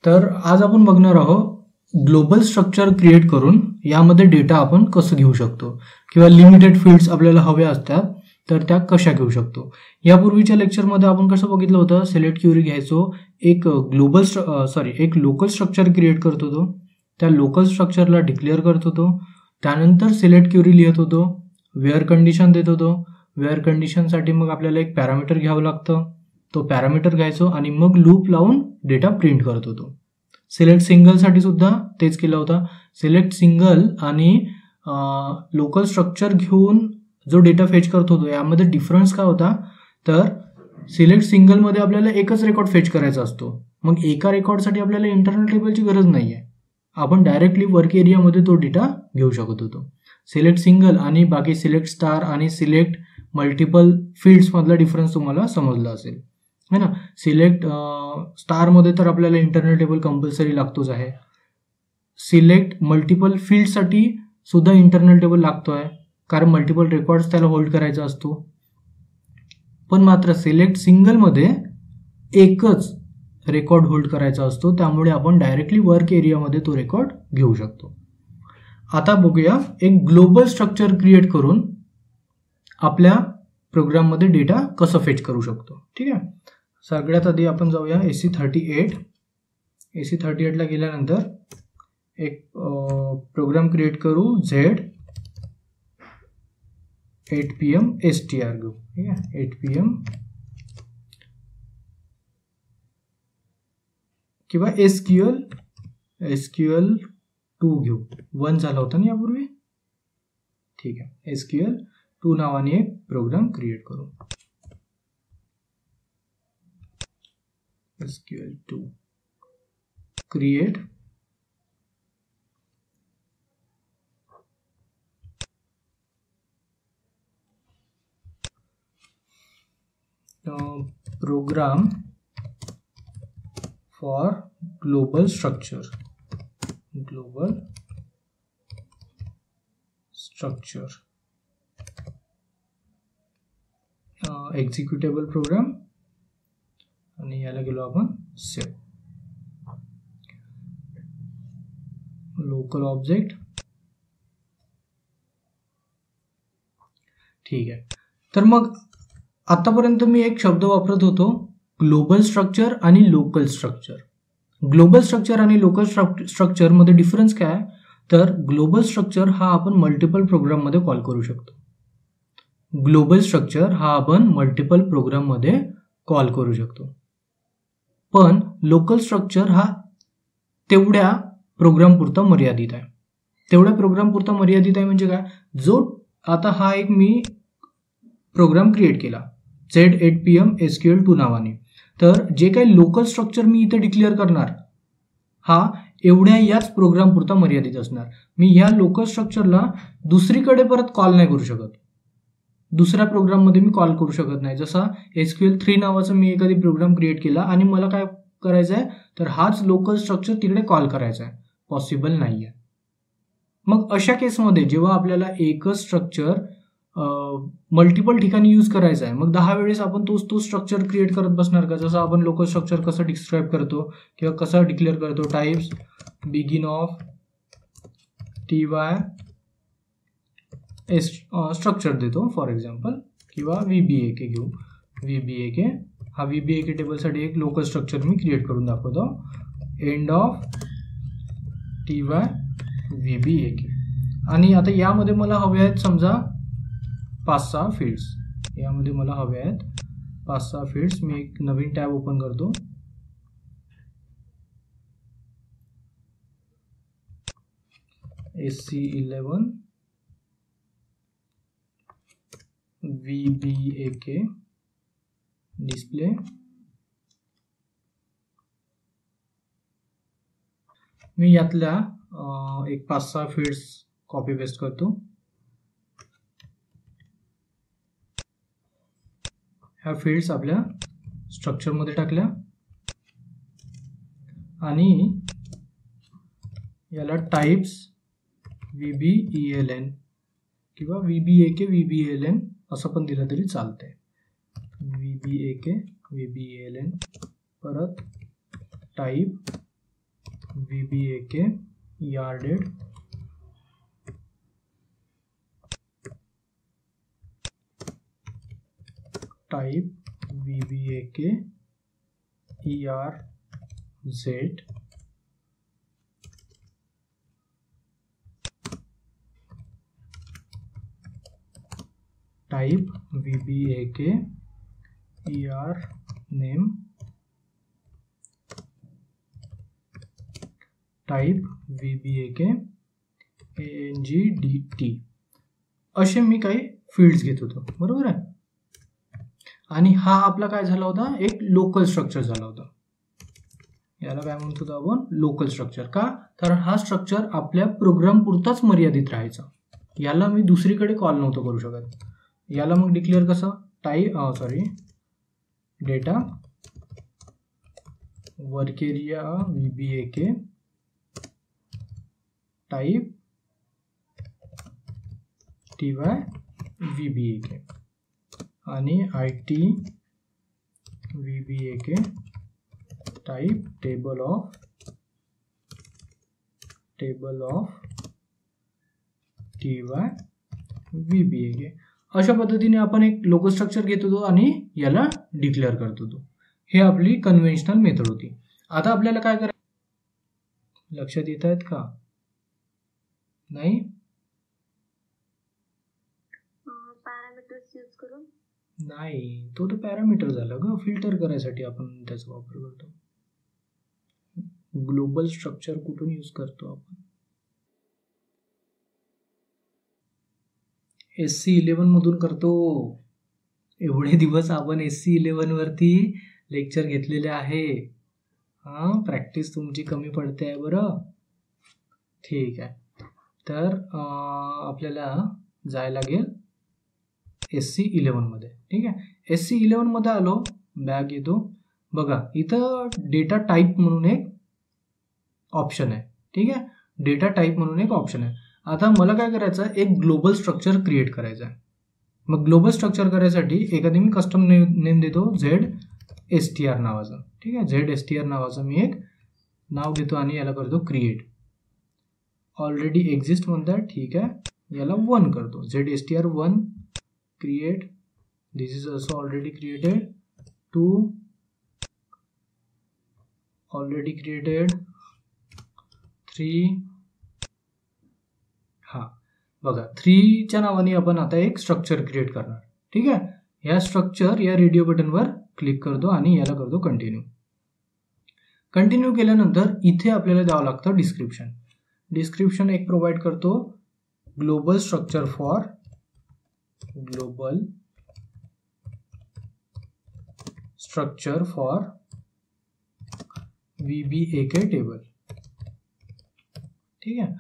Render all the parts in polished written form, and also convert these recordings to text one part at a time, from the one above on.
तर आज आपण बघणार आहोत ग्लोबल स्ट्रक्चर क्रिएट करून यामध्ये डेटा आपण कसं घेऊ शकतो किंवा लिमिटेड फील्ड्स आपल्याला हव्या असतात तर त्या कशा घेऊ शकतो. यापूर्वीच्या लेक्चरमध्ये आपण कसं बघितलं होतं, सिलेक्ट क्युरी घ्यायचो, एक एक लोकल स्ट्रक्चर क्रिएट करत होतो, त्या लोकल स्ट्रक्चरला डिक्लेअर करत होतो, त्यानंतर सिलेक्ट क्युरी लिहित होतो, वेअर कंडिशन देत होतो. वेअर कंडिशनसाठी मग आपल्याला एक पॅरामीटर घ्यावं लागतं, तो पॅरामीटर घ्यायचो आणि मग लूप लावून डेटा प्रिंट करत होतो. सिलेक्ट सिंगलसाठी सुद्धा तेच केलं होतं. सिलेक्ट सिंगल आणि लोकल स्ट्रक्चर घेऊन जो डेटा फेच करत होतो यामध्ये डिफरन्स काय होता, तर सिलेक्ट सिंगलमध्ये आपल्याला एकच रेकॉर्ड फेच करायचा असतो, मग एका रेकॉर्डसाठी आपल्याला इंटरनल टेबलची गरज नाही आहे, आपण डायरेक्टली वर्क एरियामध्ये तो डेटा घेऊ शकत होतो. सिलेक्ट सिंगल आणि बाकी सिलेक्ट स्टार आणि सिलेक्ट मल्टिपल फील्ड्समधला डिफरन्स तुम्हाला समजला असेल है ना. सिलेक्ट स्टारमध्ये तर आपल्याला इंटरनल टेबल कंपल्सरी लागतोच आहे. सिलेक्ट मल्टिपल फील्डसाठी सुद्धा इंटरनल टेबल लागतो आहे, कारण मल्टिपल रेकॉर्ड्स त्याला होल्ड करायचा असतो. पण मात्र सिलेक्ट सिंगलमध्ये एकच रेकॉर्ड होल्ड करायचा असतो, त्यामुळे आपण डायरेक्टली वर्क एरियामध्ये तो रेकॉर्ड घेऊ शकतो. आता बघूया एक ग्लोबल स्ट्रक्चर क्रिएट करून आपल्या प्रोग्राममध्ये डेटा कसं फेच करू शकतो. ठीक आहे, सगळ्यात आधी आपण जाऊया AC38. AC38ला गेल्यानंतर एक प्रोग्राम क्रिएट करू, Z8pm str घेऊ. ठीक आहे, 8pm किंवा SQL2 घेऊ. 1 झाला होता ना यापूर्वी. ठीक आहे, SQL2 नावाने एक प्रोग्राम क्रिएट करू. SQL2 create program for global structure. Executable program आणि याला गेलो आपण सेव. Local object. ठीक आहे, तर मग आतापर्यंत मी एक शब्द वापरत होतो, ग्लोबल स्ट्रक्चर आणि लोकल स्ट्रक्चर. ग्लोबल स्ट्रक्चर आणि लोकल स्ट्रक्चर मध्ये डिफरन्स काय आहे, तर ग्लोबल स्ट्रक्चर हा आपण मल्टिपल प्रोग्राम मध्ये कॉल करू शकतो. ग्लोबल स्ट्रक्चर हा आपण मल्टिपल प्रोग्राम मध्ये कॉल करू शकतो, पण लोकल स्ट्रक्चर हा तेवढ्या प्रोग्राम पुरता मर्यादित आहे. तेवढ्या प्रोग्राम पुरता मर्यादित आहे म्हणजे काय, जो आता हा एक मी प्रोग्राम क्रिएट केला Z8pm SQL2 नावाने, तर जे काही लोकल स्ट्रक्चर मी इथे डिक्लेअर करणार हा एवढ्या याच प्रोग्राम पुरता मर्यादित असणार. मी ह्या लोकल स्ट्रक्चरला दुसरीकडे परत कॉल नाही करू शकत, दुसऱ्या प्रोग्राममध्ये मी कॉल करू शकत नाही. जसा SQL3 नावाचा मी एखादी प्रोग्राम क्रिएट केला आणि मला काय करायचं आहे, तर हाच लोकल स्ट्रक्चर तिकडे कॉल करायचा आहे, पॉसिबल नाही आहे. मग अशा केसमध्ये जेव्हा आपल्याला एकच स्ट्रक्चर मल्टिपल ठिकाणी यूज करायचा आहे, मग 10 वेळेस आपण तो स्ट्रक्चर क्रिएट करत बसणार का. जसं आपण लोकल स्ट्रक्चर कसं डिस्क्राईब करतो किंवा कसं डिक्लेअर करतो, types begin of TY structure देतो फॉर एक्झाम्पल, किंवा VBAK घेऊ. VBAK हा VBAK टेबलसाठी एक लोकल स्ट्रक्चर मी क्रिएट करून दाखवतो, एंड ऑफ TY VBAK. आणि आता यामध्ये मला हवे आहेत समजा 5-6 फील्ड्स. यामध्ये मला हवे आहेत 5-6 फील्ड्स. मी एक नवीन टॅब ओपन करतो. SC11 VBAK display. मी यातल्या एक 5-6 फील्ड्स कॉपी पेस्ट करतो. ह्या फील्ड्स आपल्या स्ट्रक्चरमध्ये टाकल्या आणि याला टाइप्स VBELN किंवा VBAK VBELN असं पण दिलं तरी चालतंय. VBAK VBELN परत type VBAK ERDATE type VBAK ERZ type VBAK ER name type VBAK ANGDT असे मी काही फील्ड्स घेत होतो, बरोबर आहे. आणि हा आपला काय झाला होता, एक लोकल स्ट्रक्चर झाला होता. याला काय म्हणतो आपण, लोकल स्ट्रक्चर. का, कारण हा स्ट्रक्चर आपल्या प्रोग्राम पुरताच मर्यादित राहायचा. याला मी दुसरीकडे कॉल नव्हतो करू शकत. याला मग डिक्लेअर कसं, data work area VBAK type TY VBAK आणि IT VBAK type table of TY VBAK. अशा पद्धतीने आपण एक लोकल स्ट्रक्चर घेत होतो आणि याला डिक्लेअर करत होतो. हे आपली कन्व्हेन्शनल मेथड होती. आता आपल्याला काय करायचं, लक्षात येत आहेत का, नाही? पॅरामीटर्स यूज करून नाही, तो तर पॅरामीटर झाला ग. फिल्टर करायसाठी आपण त्याचा वापर करतो. ग्लोबल स्ट्रक्चर कुठून यूज करतो आपण, SC11 मधून करतो. एवढे दिवस आपण SC11 वरती लेक्चर घेतलेले आहे. प्रॅक्टिस तुमची कमी पडते आहे बरं. ठीक आहे, तर आपल्याला जायला लागेल SC11 मध्ये. ठीक आहे, SC11 मध्ये आलो, बॅग येतो. बघा इथं डेटा टाईप म्हणून एक ऑप्शन आहे. ठीक आहे, डेटा टाईप म्हणून एक ऑप्शन आहे. आता मला काय करायचं, एक ग्लोबल स्ट्रक्चर क्रिएट करायचं आहे. मग ग्लोबल स्ट्रक्चर करायसाठी एखादी मी कस्टम नेम देतो ZSTR नावाचं. ठीक आहे, ZSTR नावाचं मी एक नाव घेतो आणि याला करतो क्रिएट. ऑलरेडी एक्झिस्ट म्हणतात, ठीक आहे, याला 1 करतो. ZSTR1 create. This is also already created. 2 already created. 3 बघा 3च्या नावाने आपण आता एक स्ट्रक्चर क्रिएट करणार. ठीक आहे, या स्ट्रक्चर या रेडिओ बटनवर क्लिक करतो आणि याला करतो कंटिन्यू. कंटिन्यू केल्यानंतर इथे आपल्याला द्यावं लागतं डिस्क्रिप्शन. डिस्क्रिप्शन एक प्रोव्हाइड करतो, global structure for VBAK table. ठीक आहे,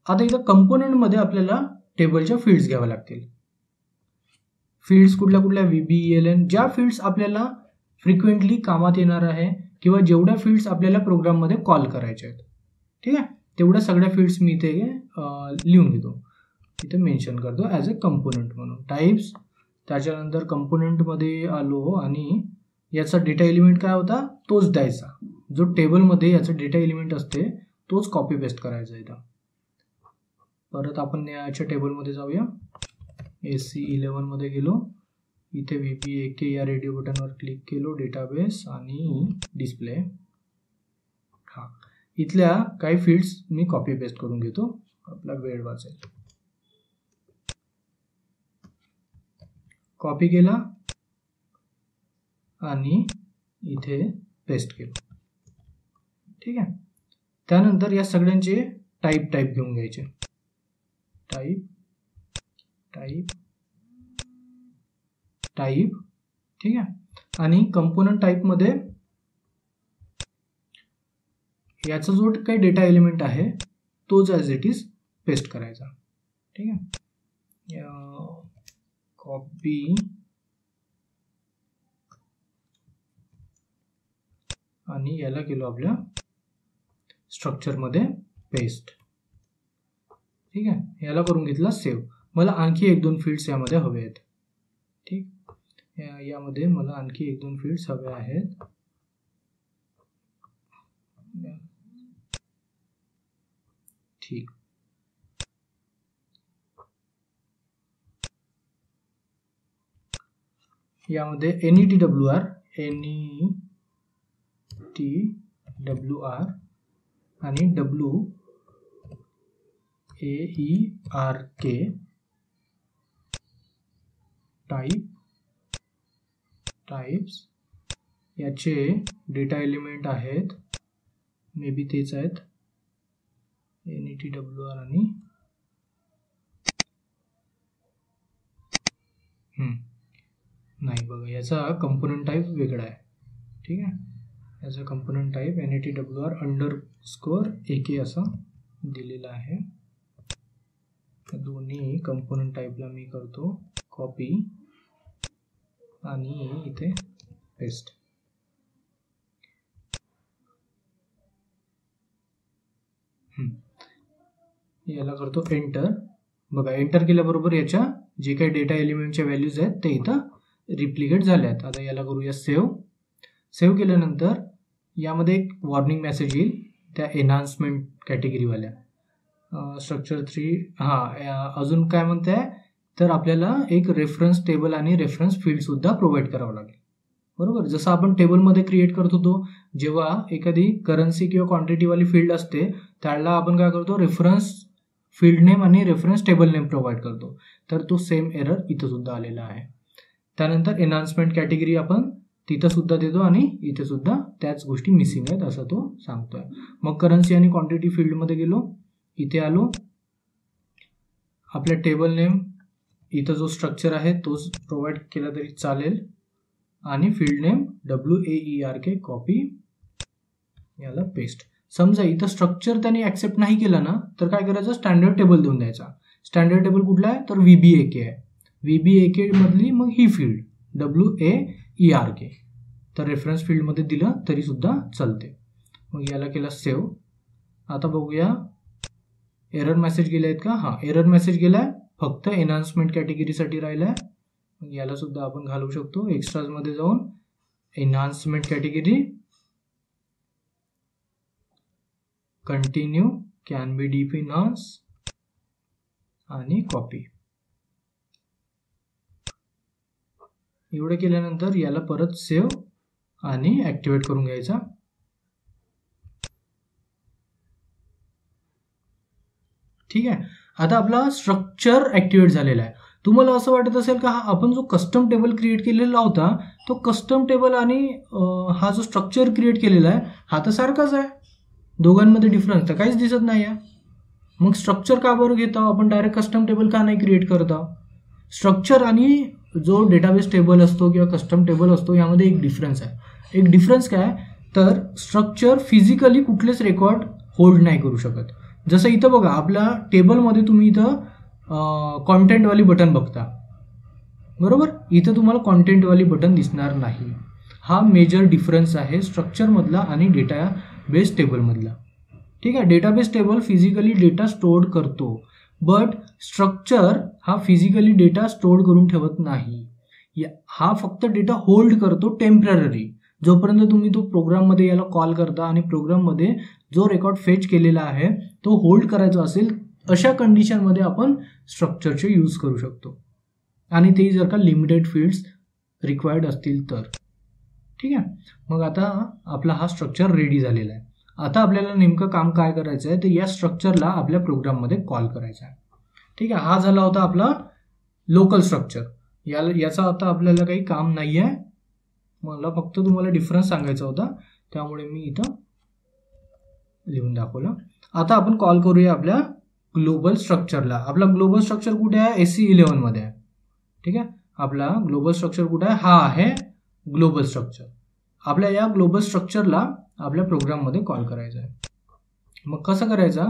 आता इथं कंपोनंट मध्ये आपल्याला टेबलच्या फील्ड्स घ्याव्या लागतील. फील्ड्स कुठल्या कुठल्या, VBELN, ज्या फील्ड्स आपल्याला फ्रिक्वेंटली कामात येणार आहे किंवा जेवढ्या फील्ड्स आपल्याला प्रोग्राममध्ये कॉल करायचे आहेत. ठीक आहे, तेवढ्या सगळ्या फील्ड्स मी इथे लिहून घेतो, इथे मेन्शन करतो ॲज अ कंपोनंट म्हणून. टाईप्स, त्याच्यानंतर कंपोनंटमध्ये आलो आणि याचा डेटा एलिमेंट काय होता तोच द्यायचा. जो टेबलमध्ये याचा डेटा एलिमेंट असते तोच कॉपी पेस्ट करायचा इथं. परत आपण याच्या टेबलमध्ये जाऊया. SC11 मध्ये गेलो, इथे VBAK या रेडिओ बटनवर क्लिक केलो, डेटाबेस आणि डिस्प्ले. इथल्या काही फील्ड्स मी कॉपी पेस्ट करून घेतो, आपला वेळ वाचेल. कॉपी केला आणि इथे पेस्ट केलं. ठीक आहे, त्यानंतर या सगळ्यांचे टाईप घेऊन घ्यायचे. टाईप. ठीक आहे, आणि कंपोनंट टाईपमध्ये याचा जो काही डेटा एलिमेंट आहे तोच ॲज इट इज पेस्ट करायचा. ठीक आहे, कॉपी आणि याला केलो आपल्या स्ट्रक्चरमध्ये पेस्ट. ठीक आहे, याला करून घेतला सेव्ह. मला आणखी 1-2 फील्ड्स यामध्ये हवे आहेत. ठीक, यामध्ये मला आणखी 1-2 फील्ड्स हवे आहेत. ठीक. यामध्ये NETWR आणि WAERK टाइप्स याचे डेटा एलिमेंट आहेत. मे बी तेच आहेत NETWR आणि नाही बघा, याचा कंपोनंट टाईप वेगळा आहे. ठीक आहे, याचा कंपोनंट टाईप NETWR_AK असा दिलेला आहे. दोन्ही कंपोनंट टाईपला मी करतो कॉपी आणि इथे पेस्ट. याला करतो एंटर. बघा, एंटर केल्याबरोबर याच्या जे काही डेटा एलिमेंटच्या व्हॅल्यूज आहेत ते इथं रिप्लिकेट झाले आहेत. आता याला करूया सेव्ह केल्यानंतर यामध्ये एक वॉर्निंग मेसेज येईल त्या एनहान्समेंट कॅटेगरीवाल्या. स्ट्रक्चर 3 अजून काय म्हणते आहे तर आपल्याला एक रेफरन्स टेबल आणि रेफरन्स फील्ड सुद्धा प्रोव्हाइड करावं लागेल. बरोबर, जसं आपण टेबलमध्ये क्रिएट करत होतो, जेव्हा एखादी करन्सी किंवा क्वांटिटीवाली फील्ड असते त्याला आपण काय करतो, रेफरन्स फील्ड नेम आणि रेफरन्स टेबल नेम प्रोव्हाइड करतो. तर तो सेम एरर इथं सुद्धा आलेला आहे. त्यानंतर एनहान्समेंट कॅटेगरी आपण तिथं सुद्धा देतो आणि इथे सुद्धा त्याच गोष्टी मिसिंग आहेत असं तो सांगतोय. मग करन्सी आणि क्वांटिटी फील्डमध्ये गेलो, इथे आलो, आपल्या टेबल नेम इथं जो स्ट्रक्चर आहे तोच प्रोव्हाइड केला तरी चालेल आणि फील्ड नेम WAERK कॉपी, याला पेस्ट. समजा इथं स्ट्रक्चर त्यांनी ऍक्सेप्ट नाही केलं ना तर काय करायचं, स्टँडर्ड टेबल देऊन द्यायचा. स्टँडर्ड टेबल कुठला आहे तर VBAK आहे. VBAK मधली मग ही फील्ड WAERK, तर रेफरन्स फील्डमध्ये दिलं तरी सुद्धा चालते. मग याला केला सेव्ह. आता बघूया एरर मेसेज गेले आहेत का. हां, एरर मेसेज गेलाय, फक्त एनहान्समेंट कॅटेगरीसाठी राहिलाय. मग याला सुद्धा आपण घालवू शकतो. एक्स्ट्राजमध्ये जाऊन enhancement category, continue, can be deep enhance आणि कॉपी. एवढं केल्यानंतर याला परत सेव्ह आणि ऍक्टिव्हेट करून घ्यायचा. ठीक आहे, आता आपला स्ट्रक्चर ऍक्टिव्हेट झालेला आहे. तुम्हाला असं वाटत असेल का आपण जो कस्टम टेबल क्रिएट केलेला होता तो कस्टम टेबल आणि हा जो स्ट्रक्चर क्रिएट केलेला आहे हा तर सारखाच आहे, दोघांमध्ये डिफरन्स तर काहीच दिसत नाही आहे. मग स्ट्रक्चर का बरं घेतो आपण, डायरेक्ट कस्टम टेबल का नाही क्रिएट करता. स्ट्रक्चर आणि जो डेटाबेस टेबल असतो किंवा कस्टम टेबल असतो यामध्ये एक डिफरन्स आहे. एक डिफरन्स काय तर स्ट्रक्चर फिजिकली कुठलेच रेकॉर्ड होल्ड नाही करू शकत. जसं इथं बघा, आपल्या टेबलमध्ये तुम्ही इथं कॉन्टेंटवाली बटन बघता, बरोबर, इथं तुम्हाला कॉन्टेंटवाली बटन दिसणार नाही. हा मेजर डिफरन्स आहे स्ट्रक्चरमधला आणि डेटाबेस टेबलमधला. ठीक आहे, database table physically data store करतो, बट स्ट्रक्चर हा फिजिकली डेटा स्टोअर करून ठेवत नाही. हा फक्त डेटा होल्ड करतो टेम्पररी. जोपर्यंत तुम्ही तो प्रोग्राममध्ये याला कॉल करता आणि प्रोग्राममध्ये जो रेकॉर्ड फेच केलेला आहे तो होल्ड करायचा असेल, अशा कंडिशनमध्ये आपण स्ट्रक्चरचे यूज करू शकतो आणि तेही जर का लिमिटेड फील्ड्स रिक्वायर्ड असतील तर. ठीक आहे, मग आता आपला हा स्ट्रक्चर रेडी झालेला आहे. आता आपल्याला नेमकं काम काय करायचं आहे तर या स्ट्रक्चरला आपल्या प्रोग्राममध्ये कॉल करायचा आहे. ठीक आहे, हा झाला होता आपला लोकल स्ट्रक्चर. याचा आता आपल्याला काही काम नाही आहे, मला फक्त तुम्हाला डिफरन्स सांगायचा होता त्यामुळे मी इथं लिहून दाखवलं. आता आपण कॉल करूया आपल्या ग्लोबल स्ट्रक्चरला. आपला ग्लोबल स्ट्रक्चर कुठे आहे, SE11 मध्ये आहे. ठीक आहे, आपला ग्लोबल स्ट्रक्चर कुठे आहे, हा आहे ग्लोबल स्ट्रक्चर. आपल्या या ग्लोबल स्ट्रक्चरला आपल्या प्रोग्राममध्ये कॉल करायचा आहे. मग कसं करायचा,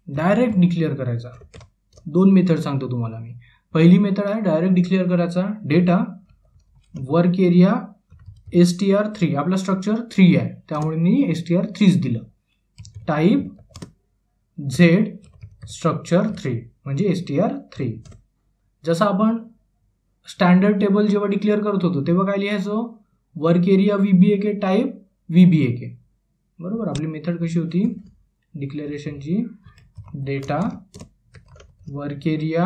डायरेक्ट डिक्लेअर करायचा. 2 मेथड सांगतो तुम्हाला मी. पहिली मेथड आहे डायरेक्ट डिक्लेअर करायचा, डेटा वर्क एरिया str3. आपला स्ट्रक्चर 3 आहे त्यामुळे मी str3 दिलं. टाईप z स्ट्रक्चर 3 म्हणजे str3. जसं आपण स्टँडर्ड टेबल जेव्हा डिक्लेअर करत होतो तेव्हा काय लिहायचो, work area VBAK type VBAK. बरोबर, आपली मेथड कशी होती डिक्लेरेशनची, data work area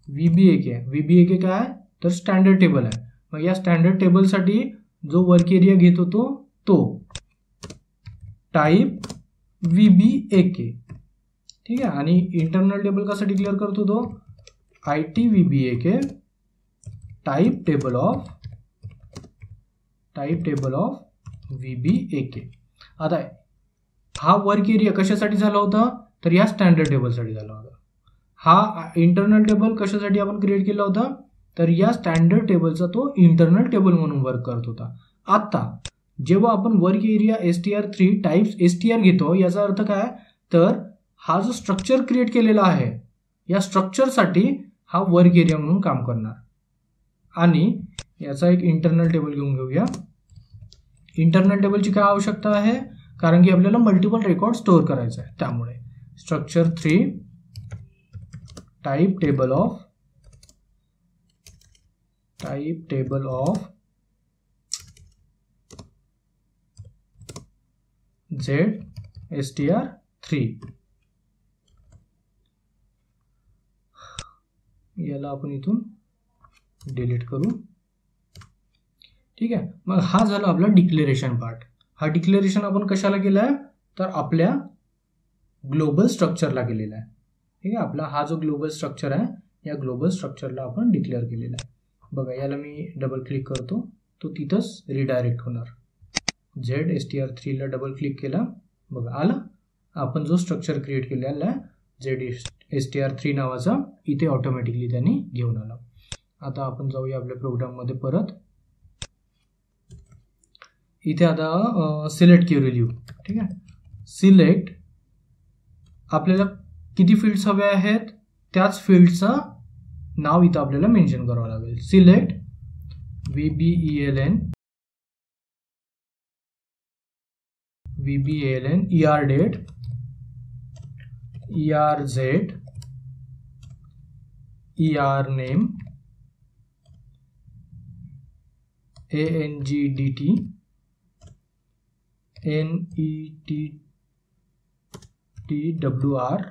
VBAK. VBAK काय आहे तर स्टँडर्ड टेबल आहे. मग या स्टँडर्ड टेबलसाठी जो वर्क एरिया घेत होतो तो टाईप VBAK. ठीक आहे. आणि इंटरनल टेबल कसा डिक्लेअर करतो तो IT VBAK type table of VBAK. आता हा वर्क एरिया कशासाठी झाला होता तर या स्टँडर्ड टेबलसाठी झाला होता. हा इंटरनल टेबल कशासाठी आपण क्रिएट केला होता तर या स्टँडर्ड टेबलचा तो इंटरनल टेबल म्हणून वर्क करत होता. आता जेव्हा आपण work area str3 types str घेतो याचा अर्थ काय तर हा जो स्ट्रक्चर क्रिएट केलेला आहे या स्ट्रक्चरसाठी हा वर्क एरिया म्हणून काम करणार. आणि याचा एक इंटरनल टेबल घेऊन घेऊया. इंटरनल टेबलची काय आवश्यकता आहे कारण की आपल्याला मल्टिपल रेकॉर्ड स्टोअर करायचं आहे. त्यामुळे structure3 type table of ZSTR3. याला आपण इथून डिलीट करू. ठीक आहे. मग हा झाला आपला डिक्लेरेशन पार्ट. हा डिक्लेरेशन आपण कशाला केला आहे तर आपल्या ग्लोबल स्ट्रक्चरला केलेला आहे. ठीक आहे. आपला हा जो ग्लोबल स्ट्रक्चर आहे या ग्लोबल स्ट्रक्चरला आपण डिक्लेअर केलेला आहे. बघा याला मी डबल क्लिक करतो तो तिथंच रिडायरेक्ट होणार. ZSTR3 ला डबल क्लिक केला बघा आला. आपण जो स्ट्रक्चर क्रिएट केलेला आहे ZSTR3 नावाचा इथे ऑटोमॅटिकली त्यांनी घेऊन आला. आता आपण जाऊया आपल्या प्रोग्राममध्ये परत. इथे आता सिलेक्ट क्वेरी लिहू. ठीक आहे. सिलेक्ट आपल्याला किती फील्ड्स हवे आहेत त्याच फील्डचं नाव इथं आपल्याला मेन्शन करावं लागेल. Select VBELN ER date ERZ ER name ANGDT NETTWR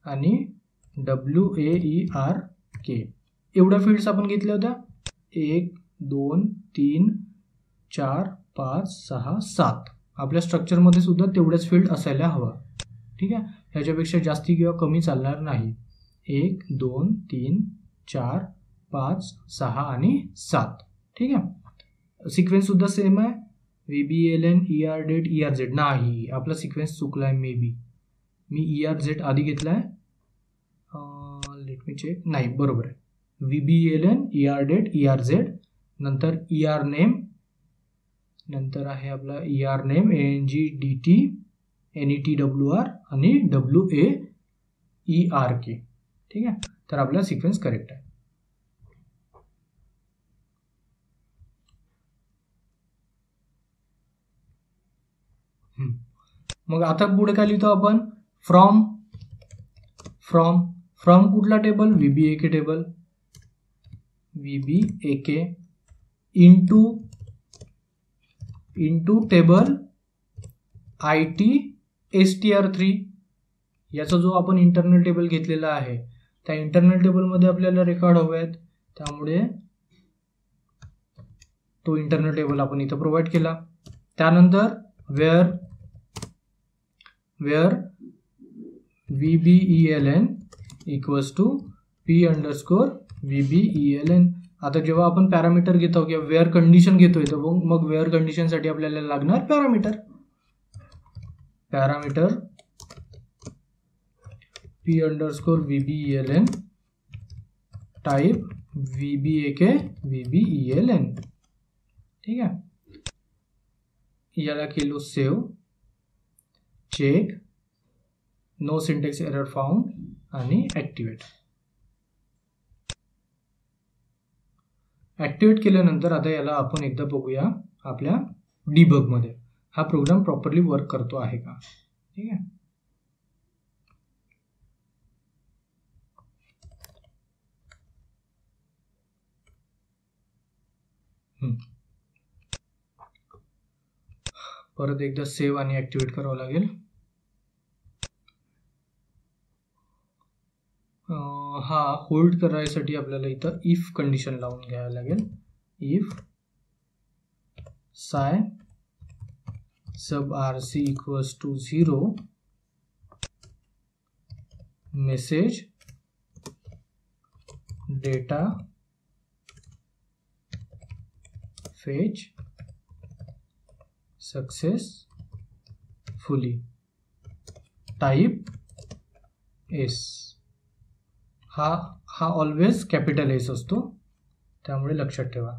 आणि WAERK एवढ्या फील्ड्स आपण घेतल्या होत्या. 1 2 3 4 5 6 7 आपल्या स्ट्रक्चरमध्ये सुद्धा तेवढ्याच फील्ड असायला हवा. ठीक आहे. ह्याच्यापेक्षा जास्ती किंवा कमी चालणार नाही. 1 2 3 4 5 6 आणि 7. ठीक आहे. सिक्वेन्स सुद्धा सेम आहे. VBELN ER date ERZ नाही आपला सिक्वेन्स चुकला आहे. मी ERZ आधी घेतला आहे. Let me check. नाही बरोबर आहे. VBELN ER date ERZ नंतर ER नेम नंतर आहे आपला ER नेम ANGDT NETWR आणि WAERK. ठीक आहे. तर आपला सिक्वेन्स करेक्ट आहे. मग आता पुढे काय लिहितो आपण फ्रॉम कुठला table VBAK table VBAK into table IT STR3 याचा जो आपण इंटरनल टेबल घेतलेला आहे त्या इंटरनल टेबलमध्ये आपल्याला रेकॉर्ड हवे आहेत. त्यामुळे तो इंटरनल टेबल आपण इथं प्रोव्हाइड केला. त्यानंतर wear VBELN equals to P_VBELN. आता जेव्हा आपण पॅरामीटर घेतो किंवा वेअर कंडिशन घेतोय तर मग वेअर कंडिशनसाठी आपल्याला लागणार पॅरामीटर P_VBELN टाइप VBELN. ठीक आहे. याला केलो save check no syntax error found आणि ॲक्टिवेट केल्यानंतर आता याला आपण एकदा बघूया आपल्या डिबगमध्ये हा प्रोग्राम प्रॉपरली वर्क करतो आहे का. ठीक आहे. परत एकदा सेव्ह आणि ॲक्टिवेट करावं लागेल. हा होल्ड करायसाठी आपल्याला इथं इफ कंडिशन लावून घ्यायला लागेल. If SY sub RC equals to 0 message data fetch successfully type S. हा ऑलवेज कॅपिटल एस असतो, त्यामुळे लक्षात ठेवा.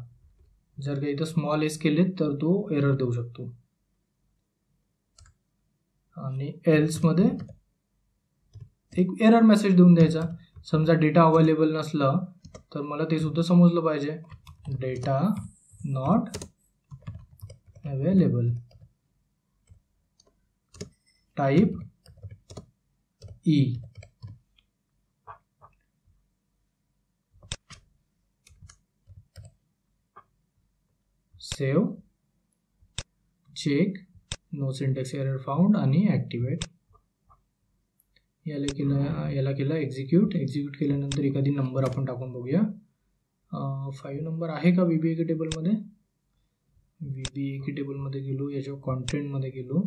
जर काही इथं स्मॉल एस केले तर तो एरर देऊ शकतो. आणि एल्स मध्ये एक एरर मेसेज देऊन द्यायचा. समजा डेटा अवेलेबल नसला तर मला ते सुद्धा समजलं पाहिजे. Data not available type E. Save, check, no syntax error found आणि ॲक्टिवेट. याला केलं एक्झिक्यूट केल्यानंतर एखादी नंबर आपण टाकून बघूया. 5 नंबर आहे का VBAK टेबलमध्ये? VBAK टेबलमध्ये गेलो, याच्या कॉन्टेंटमध्ये गेलो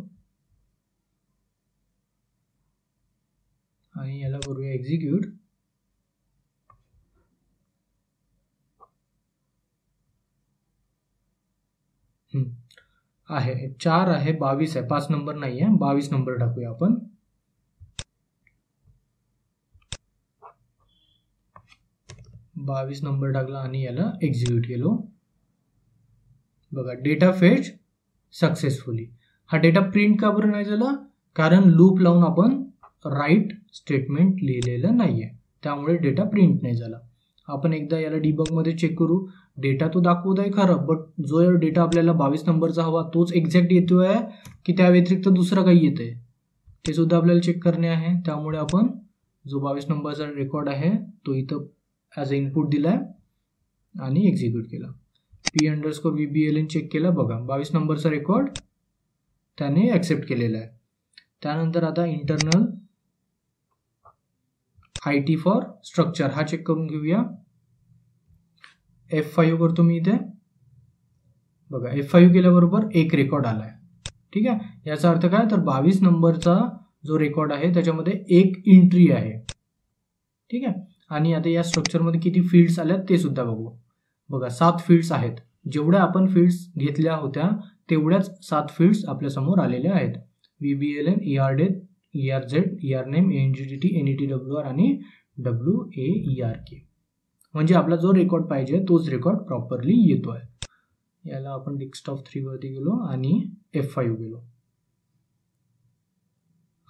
आणि याला करूया एक्झिक्यूट. आहे 4 आहे, 22 आहे, 5 नंबर नाही आहे, 22 नंबर टाकूया आपण. नंबर टाकला आणि याला एक्झिक्यूट केलो. बघा डेटा फेच सक्सेसफुली. हा डेटा प्रिंट का बरं नाही झाला? कारण लूप लावून आपण राईट स्टेटमेंट लिहिलेलं नाहीये, त्यामुळे डेटा प्रिंट नाही झाला. आपण एकदा याला डिबग मध्ये चेक करू. डेटा तो दाखवत आहे खरं, बट जो डेटा आपल्याला 22 नंबरचा हवा तोच एक्झॅक्ट येतोय की त्या व्यतिरिक्त दुसरा काही येतंय ते सुद्धा आपल्याला चेक करणे आहे. त्यामुळे आपण जो 22 नंबरचा रेकॉर्ड आहे तो इथं ॲज अ इनपुट दिलाय आणि एक्झिक्यूट केला. P_VBLN चेक केला. बघा 22 नंबरचा रेकॉर्ड त्याने ॲक्सेप्ट केलेला आहे. त्यानंतर आता इंटरनल IT फॉर स्ट्रक्चर हा चेक करून घेऊया. F5 करतो मी इथे. बघा F5 केल्याबरोबर एक रेकॉर्ड आलाय. ठीक आहे, याचा अर्थ काय? तर 22 नंबरचा जो रेकॉर्ड आहे त्याच्यामध्ये एक एंट्री आहे. ठीक आहे, आणि आता या स्ट्रक्चरमध्ये किती फील्ड्स आल्यात ते सुद्धा बघू. बघा 7 फील्ड्स आहेत. जेवढ्या आपण फील्ड्स घेतल्या होत्या तेवढ्याच 7 फील्ड्स आपल्या समोर आलेल्या आहेत. VBLN, ERDate, ERZ, ERNAME, ANGDT, NETWR आणि WAERK. म्हणजे आपला जो रेकॉर्ड पाहिजे तोच रेकॉर्ड प्रॉपरली येतोय. याला आपण डेस्कटॉप 3 वरती गेलो आणि F5 गेलो.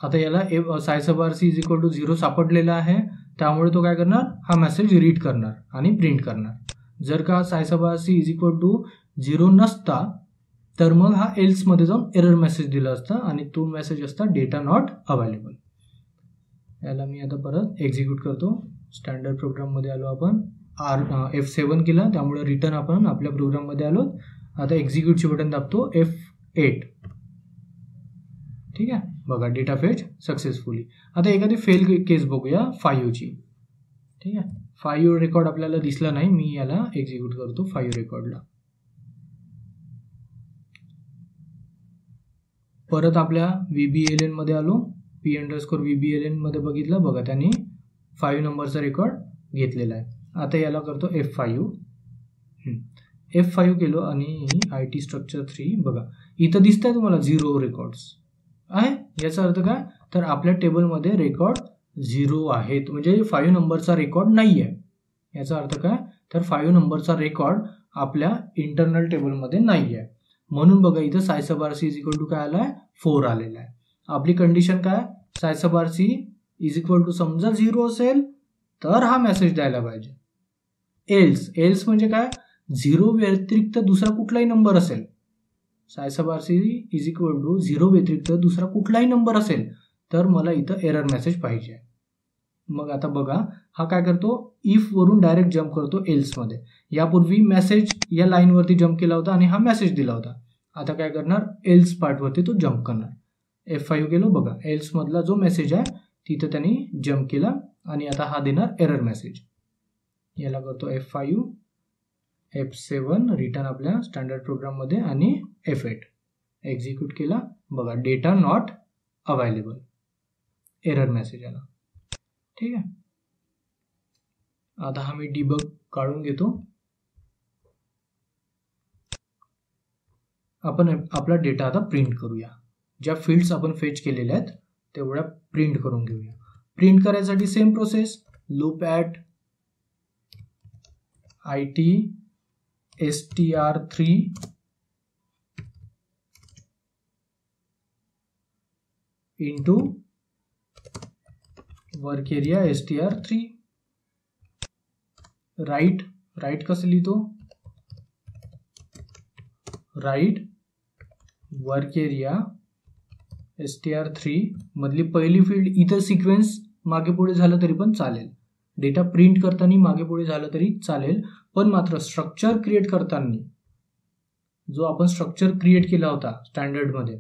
आता याला SciSubRC इज इक्वल टू 0 सापडलेला आहे, त्यामुळे तो काय करणार? हा मेसेज रीड करणार आणि प्रिंट करणार. जर का SciSubRC इज इक्वल टू 0 नसता तर मग हा एल्स मध्ये जाऊन एरर मेसेज दिला असता आणि तो मेसेज असता डेटा नॉट अवेलेबल. याला मी आता परत एक्झिक्यूट करतो. स्टँडर्ड प्रोग्राममध्ये आलो आपण. F7 केला, त्यामुळे रिटर्न आपण आपल्या प्रोग्राममध्ये आलो. आता एक्झिक्यूटचे बटन दाबतो F8. ठीक आहे, बघा डेटा फेच सक्सेसफुली. आता एखादी फेल केस बघूया 5 ची. ठीक आहे, 5 रेकॉर्ड आपल्याला दिसला नाही. मी याला एक्झिक्यूट करतो 5 रेकॉर्डला. परत आपल्या VBLN मध्ये आलो. P_VBLN मध्ये बघितलं. बघा त्यांनी 5 नंबरचा रेकॉर्ड घेतलेला आहे. आता याला करतो F5. F5 केलो आणि IT स्ट्रक्चर 3. बघा इथं दिसतंय तुम्हाला 0 रेकॉर्ड्स आहे. याचा अर्थ काय? तर आपल्या टेबलमध्ये रेकॉर्ड 0 आहेत, म्हणजे 5 नंबरचा रेकॉर्ड नाही आहे. याचा अर्थ काय? तर 5 नंबरचा रेकॉर्ड आपल्या इंटरनल टेबलमध्ये नाही आहे. म्हणून बघा इथं SciSubRC इज इक्वल टू काय आलाय? 4 आलेला आहे. आपली कंडिशन काय? SciSubRC इज इक्वल टू समजा 0 असेल तर हा मेसेज द्यायला पाहिजे. एल्स म्हणजे काय? 0 व्यतिरिक्त दुसरा कुठलाही नंबर असेल. SciSubRC इज इक्वल टू 0 व्यतिरिक्त दुसरा कुठलाही नंबर असेल तर मला इथं एरर मेसेज पाहिजे. मग आता बघा हा काय करतो? इफ वरून डायरेक्ट जम्प करतो एल्स मध्ये. यापूर्वी मेसेज या लाईन वरती जम्प केला होता आणि हा मेसेज दिला होता. आता काय करणार? एल्स पार्ट वरती तो जम्प करणार. F5 गेलो. बघा एल्स मधला जो मेसेज आहे तिथं त्यांनी जम्प केला आणि आता हा देणार एरर मेसेज. याला करतो F5, F7 रिटर्न आपल्या स्टँडर्ड प्रोग्राममध्ये आणि F8 एक्झिक्यूट केला. बघा data not available error message आला. ठीक आहे. आता हा मी डिबग काढून घेतो. आपण आपला डेटा आता प्रिंट करूया. ज्या फील्ड्स आपण फेच केलेल्या आहेत तेवढ्या प्रिंट करून घेऊया. प्रिंट करायसाठी same process, loop at IT str3 into work area str3. Write कसं लिहितो, राईट वर्क एरिया str3 मधली पहिली फील्ड. इथं सिक्वेन्स मागे पुढे झालं तरी पण चालेल, डेटा प्रिंट करताना मागे पुढे झालं तरी चालेल, पण मात्र स्ट्रक्चर क्रिएट करताना जो आपण स्ट्रक्चर क्रिएट केला होता स्टँडर्डमध्ये,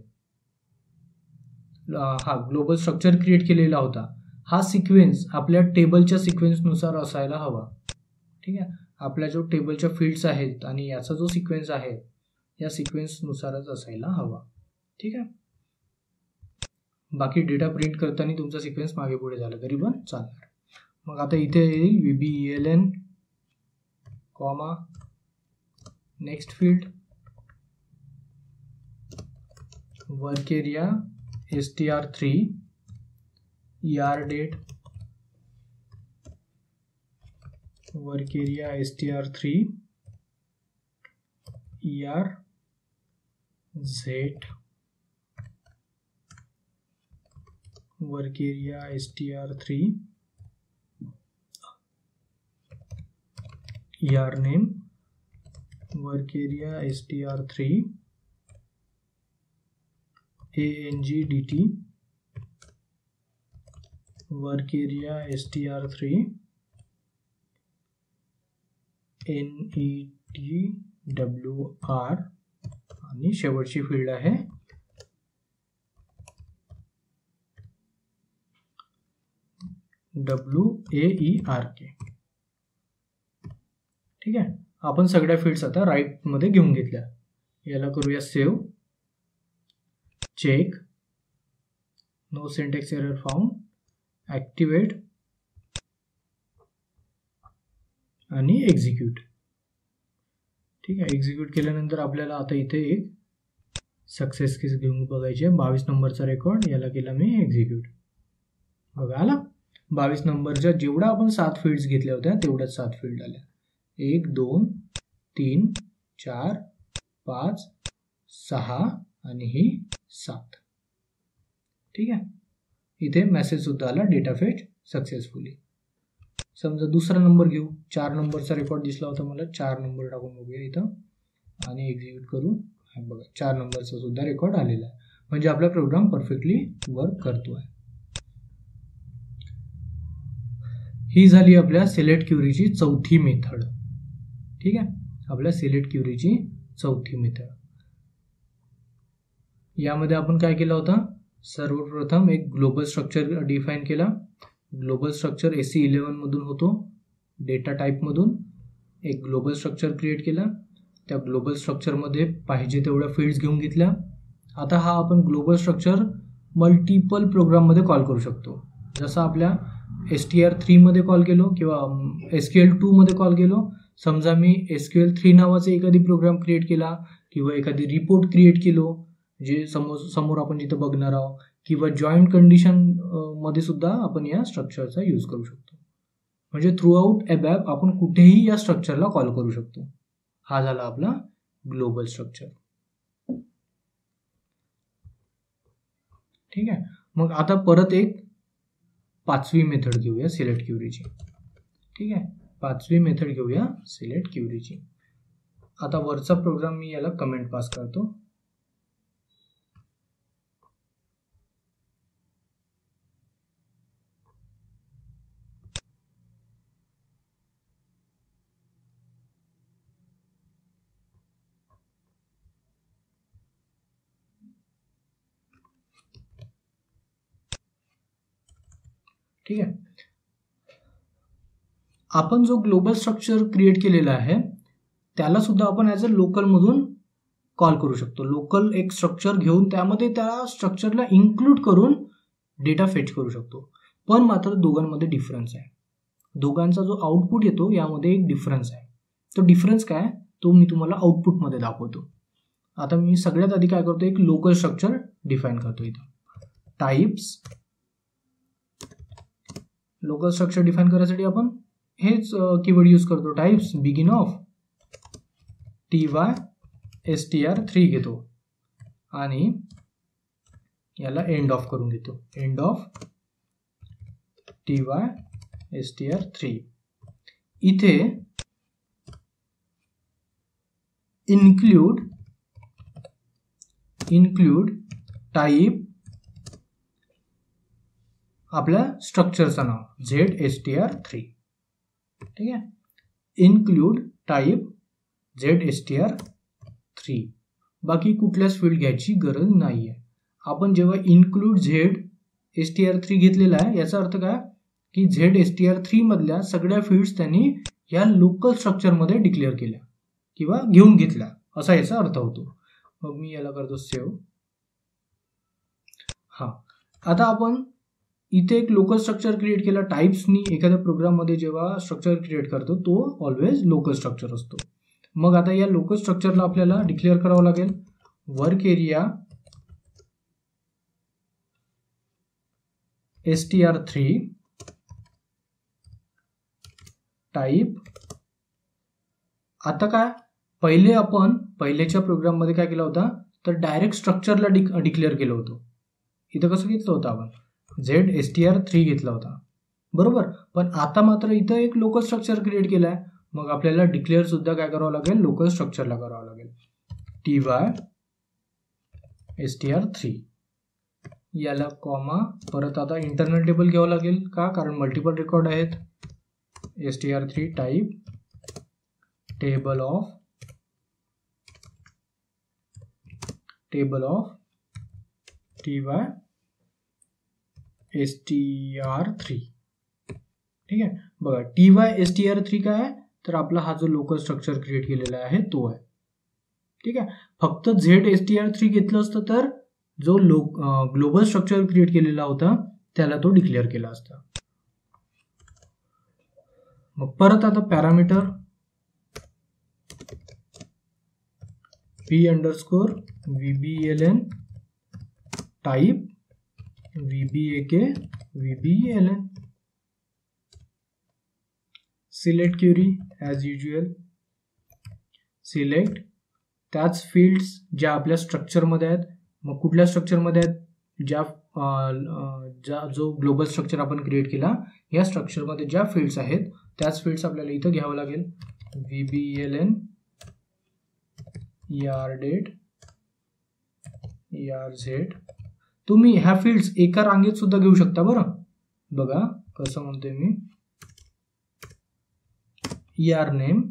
हा ग्लोबल स्ट्रक्चर क्रिएट केलेला होता, हा सिक्वेन्स आपल्या टेबलच्या सिक्वेन्सनुसार असायला हवा. ठीक आहे. आपल्या जो टेबलच्या फील्ड्स आहेत आणि याचा जो सिक्वेन्स आहे या सिक्वेन्सनुसारच असायला हवा. ठीक आहे. बाकी डेटा प्रिंट करताना तुमचा सिक्वेन्स मागे पुढे झाला तरी पण चालणार. मग आता इथे येईल VBELN comma next field work area str3 ER date work area str3 ER Z work area str3 ER name work area str3 ANGDT work area str3 NETWR आणि शेवटची फील्ड आहे WAERK. ठीक आहे. आपण सगळ्या फील्ड्स आता राईट मध्ये घेऊन घेतल्या. याला करूया save, check, no syntax error found, activate आणि एक्झिक्यूट. ठीक आहे. एक्झिक्यूट केल्यानंतर आपल्याला आता इथे एक सक्सेस केस घेऊन बघायची आहे. 22 नंबरचा रेकॉर्ड, याला केला मी एक्झिक्यूट. बघा आला 22 नंबरच्या जेवढा आपण 7 फील्ड्स घेतल्या होत्या तेवढ्याच 7 फील्ड आल्या. 1 2 3 4 5 6 आणि ही 7. ठीक आहे. इथे मेसेज सुद्धा आला डेटा फेच सक्सेसफुली. समजा दुसरा नंबर घेऊ, 4 नंबरचा रेकॉर्ड दिसला होता मला, 4 नंबर टाकून बघूया इथं आणि एक्झिक्यूट करू. बघा 4 नंबरचा सुद्धा रेकॉर्ड आलेला आहे. म्हणजे आपला प्रोग्राम परफेक्टली वर्क करतो आहे. ही झाली आपल्या सिलेक्ट क्युरीची चौथी मेथड. ठीक आहे. आपल्या सिलेक्ट क्युरीची चौथी मेथड. यामध्ये आपण काय केलं होतं, सर्वप्रथम एक ग्लोबल स्ट्रक्चर डिफाईन केला. ग्लोबल स्ट्रक्चर SE11 मधून होतो, डेटा टाईपमधून एक ग्लोबल स्ट्रक्चर क्रिएट केला. त्या ग्लोबल स्ट्रक्चरमध्ये पाहिजे तेवढ्या फील्ड्स घेऊन घेतल्या. आता हा आपण ग्लोबल स्ट्रक्चर मल्टिपल प्रोग्राममध्ये कॉल करू शकतो. जसं आपल्या str3 मध्ये कॉल केलो किंवा SQL2 मध्ये कॉल केलो. समजा मी SQL3 नावाचा एखादी प्रोग्राम क्रिएट केला किंवा एखादी रिपोर्ट क्रिएट केलो जे समोर आपण जिथं बघणार आहोत, किंवा जॉईंट कंडिशन मध्ये सुद्धा आपण या स्ट्रक्चरचा यूज करू शकतो. म्हणजे थ्रू आउट ABAP आपण कुठेही या स्ट्रक्चरला कॉल करू शकतो. हा झाला आपला ग्लोबल स्ट्रक्चर. ठीक आहे. मग आता परत एक 5वी मेथड घेऊया सिलेक्ट क्युरीची. ठीक आहे. 5वी मेथड घेऊया सिलेक्ट क्युरीची. आता वरचा प्रोग्राम मी याला कमेंट पास करतो. ठीक आहे. आपण जो ग्लोबल स्ट्रक्चर क्रिएट केलेला आहे त्याला सुद्धा आपण ॲज अ लोकलमधून कॉल करू शकतो. लोकल एक स्ट्रक्चर घेऊन त्यामध्ये त्या स्ट्रक्चरला इन्क्लूड करून डेटा फेच करू शकतो. पण मात्र दोघांमध्ये डिफरन्स आहे. दोघांचा जो आउटपुट येतो यामध्ये एक डिफरन्स आहे. तो डिफरन्स काय तो मी तुम्हाला आउटपुटमध्ये दाखवतो. आता मी सगळ्यात आधी काय करतो, एक लोकल स्ट्रक्चर डिफाईन करतो. इथं टाइप्स लोकल स्ट्रक्चर डिफाईन करण्यासाठी आपण हेच कीवर्ड यूज करतो. टाइप्स बिगिन ऑफ TY_str3 घेतो आणि याला एंड ऑफ करून घेतो. End of TY_str3. इथे इन्क्लूड टाइप आपल्या स्ट्रक्चरचं नाव ZSTR3. ठीक आहे. Include type ZSTR3. बाकी कुठल्याच फील्ड घ्यायची गरज नाही आहे. आपण जेव्हा इन्क्लूड ZSTR3 घेतलेला आहे याचा अर्थ काय की ZSTR3 मधल्या सगळ्या फील्ड्स त्यांनी या लोकल स्ट्रक्चरमध्ये डिक्लेअर केल्या किंवा घेऊन घेतल्या असा याचा अर्थ होतो. मग मी याला करतो सेव्ह. आता आपण इथे एक लोकल स्ट्रक्चर क्रिएट केला. टाइप्सनी एखाद्या प्रोग्राममध्ये जेव्हा स्ट्रक्चर क्रिएट करतो तो ऑलवेज लोकल स्ट्रक्चर असतो. मग आता या लोकल स्ट्रक्चरला आपल्याला डिक्लेअर करावं लागेल वर्क एरिया str3 टाइप. आता काय पहिले आपण पहिल्याच्या प्रोग्राममध्ये काय केलं होता तर डायरेक्ट स्ट्रक्चरला डिक्लेअर केलं होतं. इथं कसं घेतलं होतं आपण ZSTR3 घेतला होता बरोबर. पण आता मात्र इथं एक लोकल स्ट्रक्चर क्रिएट केलं आहे. मग आपल्याला डिक्लेअर सुद्धा काय करावं लागेल लोकल स्ट्रक्चरला करावं लागेल TY_str3. याला कॉमा परत आता इंटरनल टेबल घ्यावं लागेल का कारण मल्टिपल रेकॉर्ड आहेत. str3 type table of TY_str3. ठीक आहे. बघा TY_str3 काय आहे तर आपला हा जो लोकल स्ट्रक्चर क्रिएट केलेला आहे तो आहे. ठीक आहे. फक्त ZSTR3 घेतलं असतं तर जो ग्लोबल स्ट्रक्चर क्रिएट केलेला होता त्याला तो डिक्लेअर केला असता. मग परत आता parameter p_vbln type vbak vbln. Select query as usual. Select त्याच फील्ड्स ज्या आपल्या स्ट्रक्चरमध्ये आहेत. मग कुठल्या स्ट्रक्चरमध्ये आहेत ज्या जो ग्लोबल स्ट्रक्चर आपण क्रिएट केला या स्ट्रक्चरमध्ये ज्या फील्ड्स आहेत त्याच फील्ड्स आपल्याला इथं घ्यावं लागेल. vbln date z. तुम्ही ह्या फील्ड्स एका रांगेत सुद्धा घेऊ शकता बरं. बघा कसं म्हणतोय मी name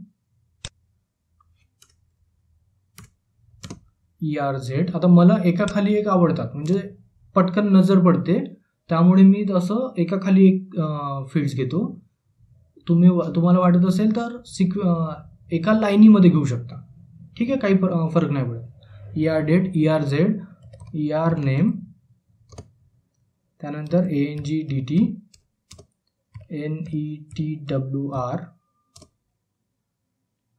z. आता मला एका खाली एक आवडतात म्हणजे पटकन नजर पडते त्यामुळे मी तसं एका खाली एक फील्ड्स घेतो. तुम्हाला वाटत असेल तर एका लाईनीमध्ये घेऊ शकता. ठीक आहे. काही फरक नाही पडत. date z name त्यानंतर angdt netwr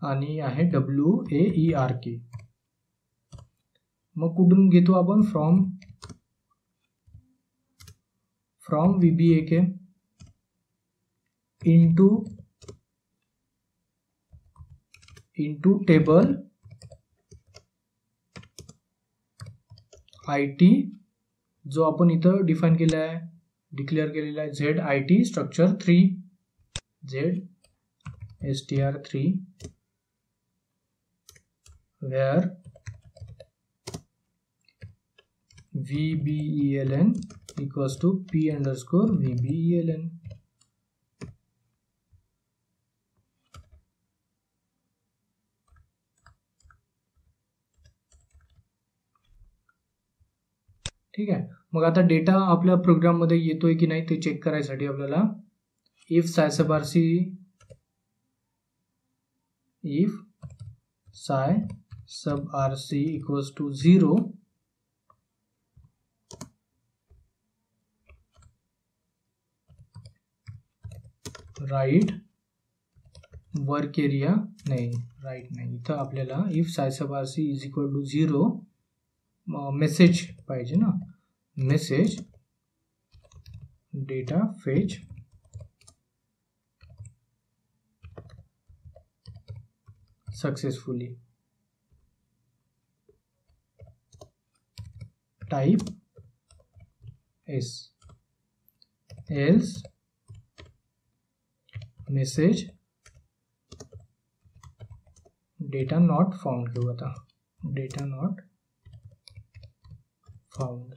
आणि आहे wark. मग कुठून घेतो आपण from vbak into table it जो आपण इथं डिफाईन केला आहे डिक्लेअर केलेला आहे ZIT structure 3 ZSTR3 where vbeln equals to p_vbeln. ठीक आहे. मग आता डेटा आपल्या प्रोग्राममध्ये येतोय की नाही ते चेक करायसाठी आपल्याला इफ सायसबारसी if psi sub rc equals to 0, write work area नाही, राईट नाही, इथं आपल्याला if psi sub rc is equal to 0 message पाहिजे ना, message data fetch successfully, type S, else message data not found घेऊ आता, data not found,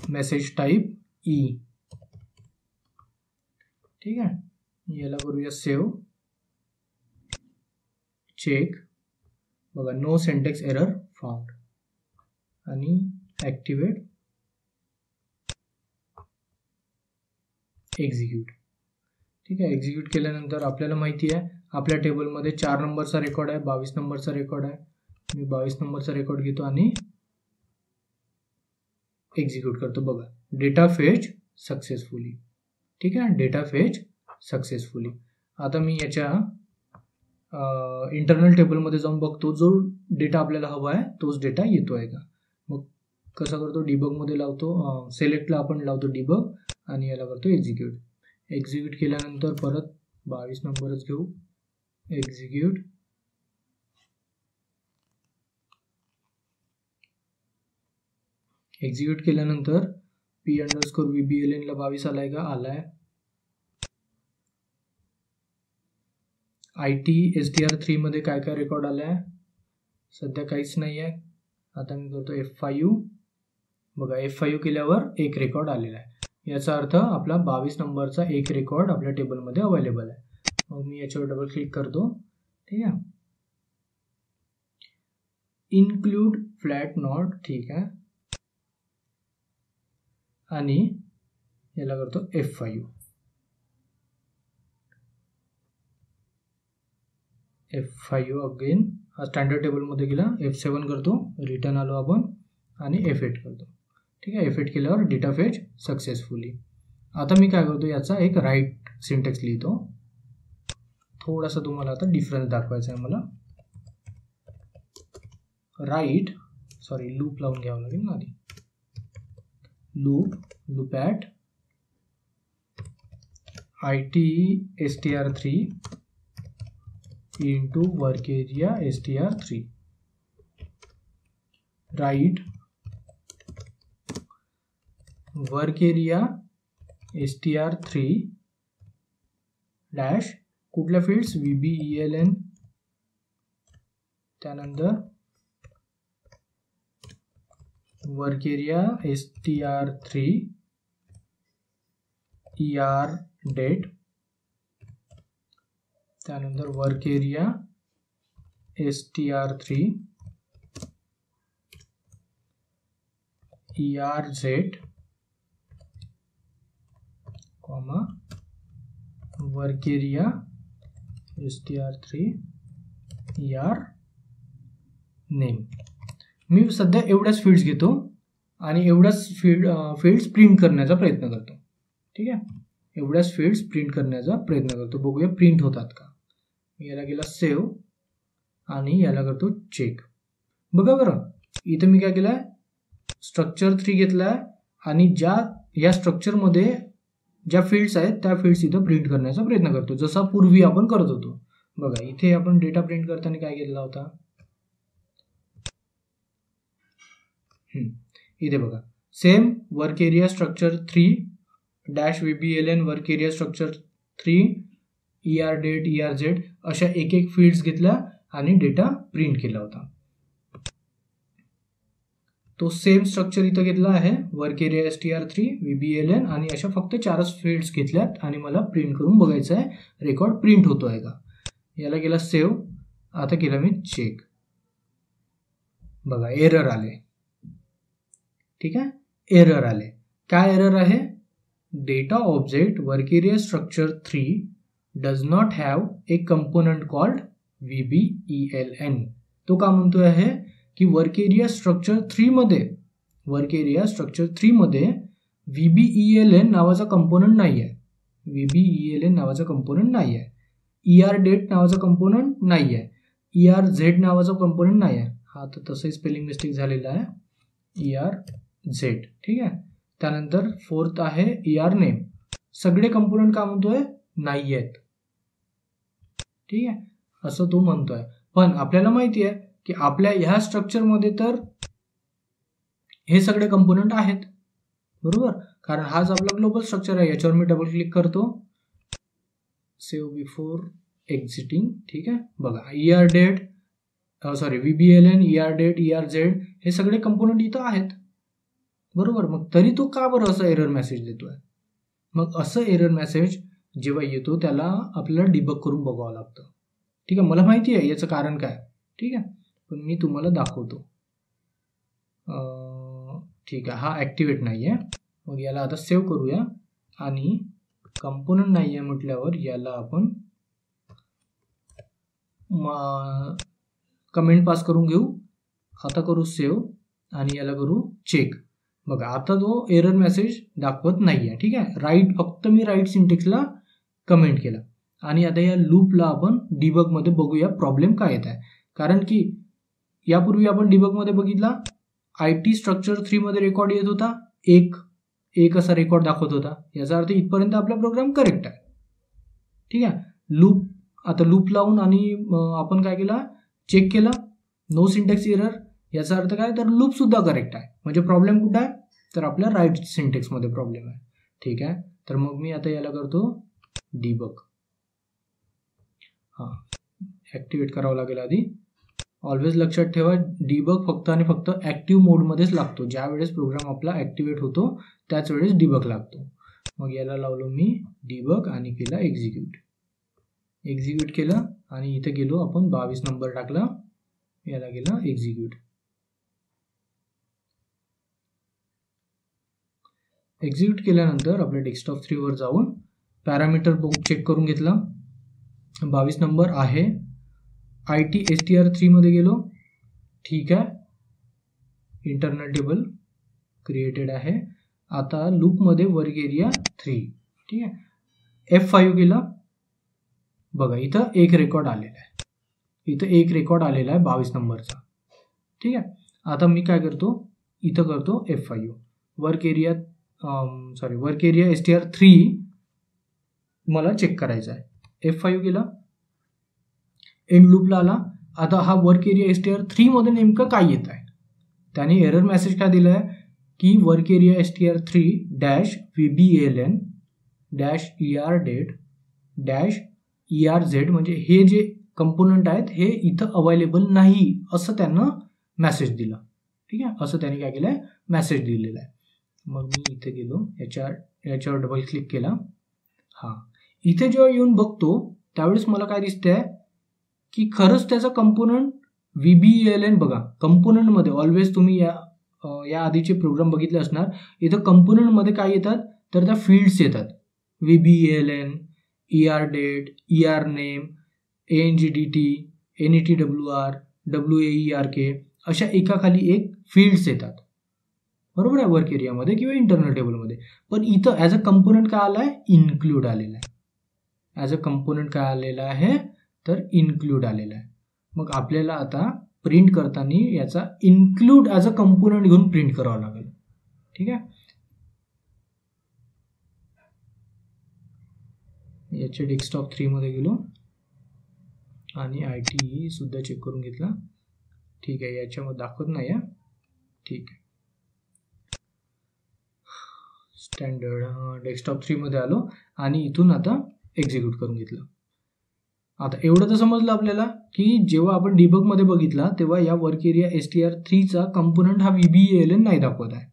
message type E. ठीक आहे, याला करूया सेव्ह, चेक, बघा नो सिंटॅक्स एरर फाउंड, आणि ॲक्टिवेट एक्झिक्यूट. ठीक आहे, एक्झिक्यूट केल्यानंतर आपल्याला माहिती आहे आपल्या टेबलमध्ये 4 नंबरचा रेकॉर्ड आहे, 22 नंबरचा रेकॉर्ड आहे. मी 22 नंबरचा रेकॉर्ड घेतो आणि एक्झिक्यूट करतो. बघा डेटा फेच सक्सेसफुली. ठीक आहे, डेटा फेच सक्सेसफुली. आता मी याच्या इंटरनल टेबलमध्ये जाऊन बघतो जो डेटा आपल्याला हवा आहे तोच डेटा येतो आहे का. मग कसा करतो, डिबगमध्ये लावतो, सिलेक्टला आपण लावतो डिबग आणि याला करतो एक्झिक्यूट. एक्झिक्यूट केल्यानंतर परत 22 नंबरच घेऊ, एक्झिक्यूट. एक्झिक्यूट केल्यानंतर p_vbln ला 22 आलाय का, आलाय. ITstr3 मध्ये काय काय रेकॉर्ड आलाय, सध्या काहीच नाही आहे. आता मी करतो F5. बघा F5 केल्यावर एक रेकॉर्ड आलेला आहे. याचा अर्थ आपला 22 नंबरचा एक रेकॉर्ड आपल्या टेबलमध्ये अवेलेबल आहे. मग मी याच्यावर डबल क्लिक करतो. ठीक आहे, इन्क्लूड फ्लॅट नॉट. ठीक आहे, आणि याला करतो F5. F5 अगेन, हा स्टँडर्ड टेबलमध्ये गेला. F7 करतो, रिटर्न आलो आपण, आणि F8 करतो. ठीक आहे, F8 केल्यावर डेटा फेच सक्सेसफुली. आता मी काय करतो, याचा एक राईट सिंटॅक्स लिहितो. थोडासा तुम्हाला आता डिफरन्स दाखवायचा आहे मला. राईट, सॉरी लूप लावून घ्यावं लागेल ना आधी. Loop at ITstr3 into work area str3. Write work area str3 dash कुठल्या फील्ड्स, VBELN, त्यानंतर work area str3 ER date, त्यानंतर work area str3 ERZ, comma work area str3 ER name. मी सध्या एवढ्याच फील्ड्स घेतो आणि एवढ्याच फील्ड्स प्रिंट करण्याचा प्रयत्न करतो. ठीक आहे, एवढ्याच फील्ड्स प्रिंट करण्याचा प्रयत्न करतो. बघूया प्रिंट होतात का. याला गेला सेव्ह आणि याला करतो चेक. बघा बरं, इथं मी काय केलंय, स्ट्रक्चर 3 घेतलाय आणि या स्ट्रक्चरमध्ये ज्या फील्ड्स आहेत त्या फील्ड्स इथं प्रिंट करण्याचा प्रयत्न करतो, जसा पूर्वी आपण करत होतो. बघा इथे आपण डेटा प्रिंट करताना काय केलेला होता, इथे बघा same work area structure 3 dash VBELN work area structure 3 ER date ERZ अशा एक फील्ड्स घेतल्या आणि डेटा प्रिंट केला होता. तो सेम स्ट्रक्चर इथं घेतला आहे, वर्क एरिया str3 VBELN, आणि अशा फक्त 4च फील्ड्स घेतल्यात आणि मला प्रिंट करून बघायचं आहे रेकॉर्ड प्रिंट होतो आहे का. याला गेला सेव्ह. आता केला मी चेक. बघा एरर आले. ठीक आहे, एरर आले. काय एरर आहे, data object work area structure 3 does not have a component called VBELN. तो का म्हणतोय आहे की वर्क एरिया स्ट्रक्चर 3 मध्ये VBELN नावाचा कंपोनंट नाही आहे. VBELN नावाचा कंपोनंट नाही आहे. ER डेट नावाचा कंपोनंट नाही आहे. ERZ नावाचा कंपोनंट नाही आहे. हा तर तसंही स्पेलिंग मिस्टेक झालेला आहे. ERZ. ठीक आहे. त्यानंतर फोर्थ आहे ER नेम. सगळे कंपोनंट का म्हणतोय नाही आहेत. ठीक आहे, असं तो म्हणतोय. पण आपल्याला माहिती आहे की आपल्या ह्या स्ट्रक्चरमध्ये तर हे सगळे कंपोनंट आहेत, बरोबर, कारण हाच आपला ग्लोबल स्ट्रक्चर आहे. याच्यावर मी डबल क्लिक करतो, सेव्ह बिफोर एक्झिटिंग. ठीक आहे, बघा ER date VBELN, ER date, ERZ हे सगळे कंपोनंट इथं आहेत, बरोबर. मग तरी तो का बरं असं एरर मेसेज देतोय? मग असं एरर मेसेज जेव्हा येतो त्याला आपल्याला डिबग करून बघावं लागतं. ठीक आहे, मला माहिती आहे याचं कारण काय. ठीक आहे, पण मी तुम्हाला दाखवतो. ठीक आहे, हा ॲक्टिवेट नाही आहे. मग याला आता सेव्ह करूया आणि कंपोनंट नाही आहे म्हटल्यावर याला आपण कमेंट पास करून घेऊ. आता करू सेव्ह आणि याला करू चेक. बघा आता तो एरर मेसेज दाखवत नाही आहे. ठीक आहे, फक्त मी राईट सिंटेक्सला कमेंट केला. आणि आता या लूपला आपण डिबगमध्ये बघूया प्रॉब्लेम काय येत आहे. कारण की यापूर्वी आपण डिबगमध्ये बघितला IT स्ट्रक्चर 3 मध्ये रेकॉर्ड येत होता, एक असा रेकॉर्ड दाखवत होता. याचा अर्थ इथपर्यंत आपला प्रोग्राम करेक्ट आहे. ठीक आहे, लूप लावून आणि आपण काय केला, चेक केला, नो सिंटेक्स एरर. याचा अर्थ काय, तर लूप सुद्धा करेक्ट आहे. म्हणजे प्रॉब्लेम कुठं आहे, तर आपल्या राईट सिंटेक्समध्ये प्रॉब्लेम आहे. ठीक आहे, तर मग मी आता याला करतो डिबग. ॲक्टिवेट करावं लागेल आधी. ऑलवेज लक्षात ठेवा, डिबग फक्त आणि फक्त ॲक्टिव्ह मोडमध्येच लागतो. ज्या वेळेस प्रोग्राम आपला ॲक्टिवेट होतो त्याच वेळेस डिबग लागतो. मग याला लावलो मी डिबग आणि केला एक्झिक्यूट केलं आणि इथे गेलो आपण 22 नंबर टाकला, याला गेला एक्झिक्यूट केल्यानंतर आपल्या डेस्कटॉप 3 वर जाऊन पॅरामीटर चेक करून घेतला. 22 नंबर आहे. IT STR3 मध्ये गेलो. ठीक आहे, इंटरनल टेबल क्रिएटेड आहे. आता लूपमध्ये वर्क एरिया 3. ठीक आहे, F5 केला. बघा इथं एक रेकॉर्ड आलेला आहे, 22 नंबरचा. ठीक आहे, आता मी काय करतो, इथं करतो F5. वर्क एरिया STR3 मला चेक करायचा आहे. F5 केला, एंड लूपला आला. आता हा वर्क एरिया STR3 मध्ये नेमकं काय येत आहे, त्याने एरर मेसेज काय दिला आहे की work area STR3 dash VBELN dash ER date dash ERZ, म्हणजे हे जे कंपोनंट आहेत हे इथं अवेलेबल नाही असं त्यांना मेसेज दिला. ठीक आहे, असं त्यांनी काय केलं आहे, मेसेज दिलेला आहे. मग मी इथे गेलो, याच्यावर डबल क्लिक केला. इथे जेव्हा येऊन बघतो त्यावेळेस मला काय दिसतंय की खरंच त्याचा कंपोनंट VBELN. बघा कंपोनंटमध्ये ऑलवेज तुम्ही या आधीचे प्रोग्राम बघितले असणार. इथं कंपोनंटमध्ये काय येतात, तर त्या फील्ड्स येतात. VBELN, ER date, ER name, ANGDT, NETWR, WAERK अशा एकाखाली एक फील्ड्स येतात, बरोबर आहे, वर्क एरियामध्ये किंवा इंटरनल टेबलमध्ये. पण इथं ॲज अ कंपोनंट काय आला आहे, इन्क्लूड आलेला आहे. ॲज अ कंपोनंट काय आलेला आहे, तर इन्क्लूड आलेला आहे. मग आपल्याला आता प्रिंट करताना याचा इन्क्लूड ॲज अ कंपोनंट घेऊन प्रिंट करावं लागेल. ठीक आहे, याच्या डेस्कटॉप 3 मध्ये गेलो आणि IT सुद्धा चेक करून घेतला. ठीक आहे, याच्यामध्ये दाखवत नाही आहे. ठीक आहे, स्टँडर्ड डेस्कटॉप 3 मध्ये आलो आणि इथून आता एक्झिक्यूट करून घेतलं. आता एवढं तर समजलं आपल्याला की जेव्हा आपण डिबगमध्ये बघितला तेव्हा या वर्क एरिया STR3चा कंपोनंट हा VBELN नाही दाखवत आहे,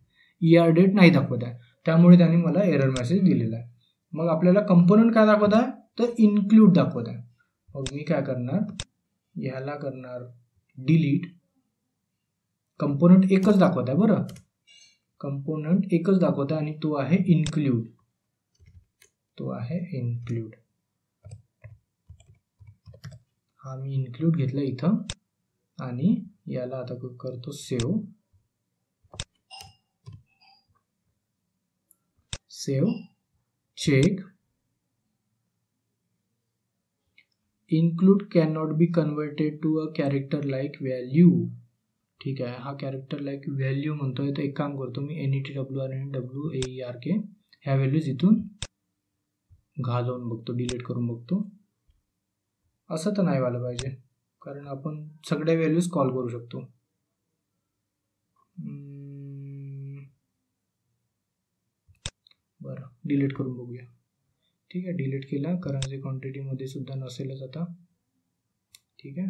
ER डेट नाही दाखवत आहे. त्यामुळे त्यांनी मला एरर मेसेज दिलेला आहे. मग आपल्याला कंपोनंट काय दाखवत आहे, तर इन्क्लूड दाखवत आहे. मग मी काय करणार, ह्याला करणार डिलीट. कंपोनंट एकच दाखवत आहे, बरं, कंपोनंट एकच दाखवत आहे आणि तो आहे इन्क्लूड. हा मी इन्क्लूड घेतला इथं आणि याला आता करतो save. Check include cannot be converted to a character like value. ठीक आहे, हा कॅरेक्टर लाईक व्हॅल्यू म्हणतोय. तर एक काम करतो मी, NETWR आणि WAERK ह्या व्हॅल्यूज इथून घालवून बघतो, डिलीट करून बघतो. असं तर नाही व्हायला पाहिजे, कारण आपण सगळ्या व्हॅल्यूज कॉल करू शकतो. बरं, डिलीट करून बघूया. ठीक आहे, डिलीट केला. करन्सी क्वांटिटीमध्ये सुद्धा नसेलच आता. ठीक आहे,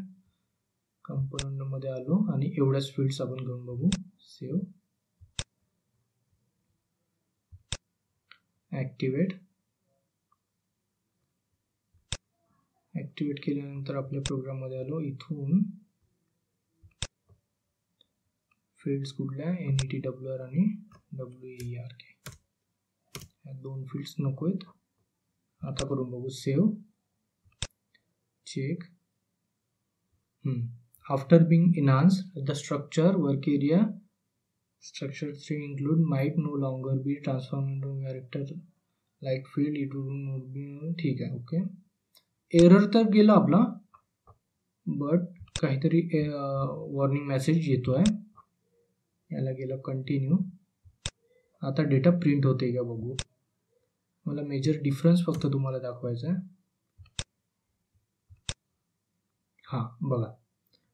कंपोनंटमध्ये आलो आणि एवढ्याच फील्ड्स आपण घेऊन बघू. सेव्ह, ॲक्टिवेट केल्यानंतर आपल्या प्रोग्राममध्ये आलो. इथून फील्ड्स कुठल्या, NETWR आणि WAERK या दोन फील्ड्स नको आहेत. आता करून बघू. Save, check. After being enhanced, the structure work area structure string include might no longer be transformed into character like field. It would be. ठीक आहे, ओके. एरर तर गेला आपला, बट काहीतरी वॉर्निंग मेसेज येतोय. याला गेला कंटिन्यू. आता डेटा प्रिंट होते का बघू. मला मेजर डिफरन्स फक्त तुम्हाला दाखवायचा आहे. हां, बघा,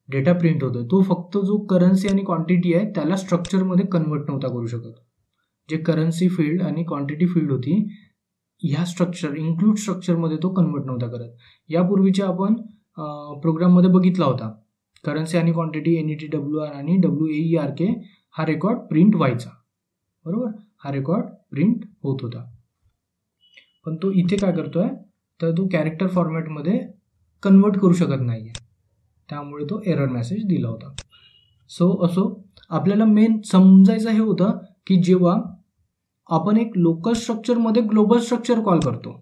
डेटा प्रिंट होतोय. तो फक्त जो करन्सी आणि क्वांटिटी आहे त्याला स्ट्रक्चरमध्ये कन्वर्ट नव्हता करू शकत. जे करन्सी फील्ड आणि क्वांटिटी फील्ड होती ह्या स्ट्रक्चर इन्क्लूड स्ट्रक्चरमध्ये तो कन्वर्ट नव्हता करत. यापूर्वीच्या आपण प्रोग्राममध्ये बघितला होता, करन्सी आणि क्वांटिटी NETWR आणि WAERK हा रेकॉर्ड प्रिंट व्हायचा, बरोबर. हा रेकॉर्ड प्रिंट होत होता. पण तो इथे काय करतोय, तर तो कॅरेक्टर फॉर्मॅटमध्ये कन्वर्ट करू शकत नाहीये, त्यामुळे तो एरर मेसेज दिला होता. असो आपल्याला मेन समजायचं हे होतं की जेव्हा आपण एक लोकल स्ट्रक्चरमध्ये ग्लोबल स्ट्रक्चर कॉल करतो,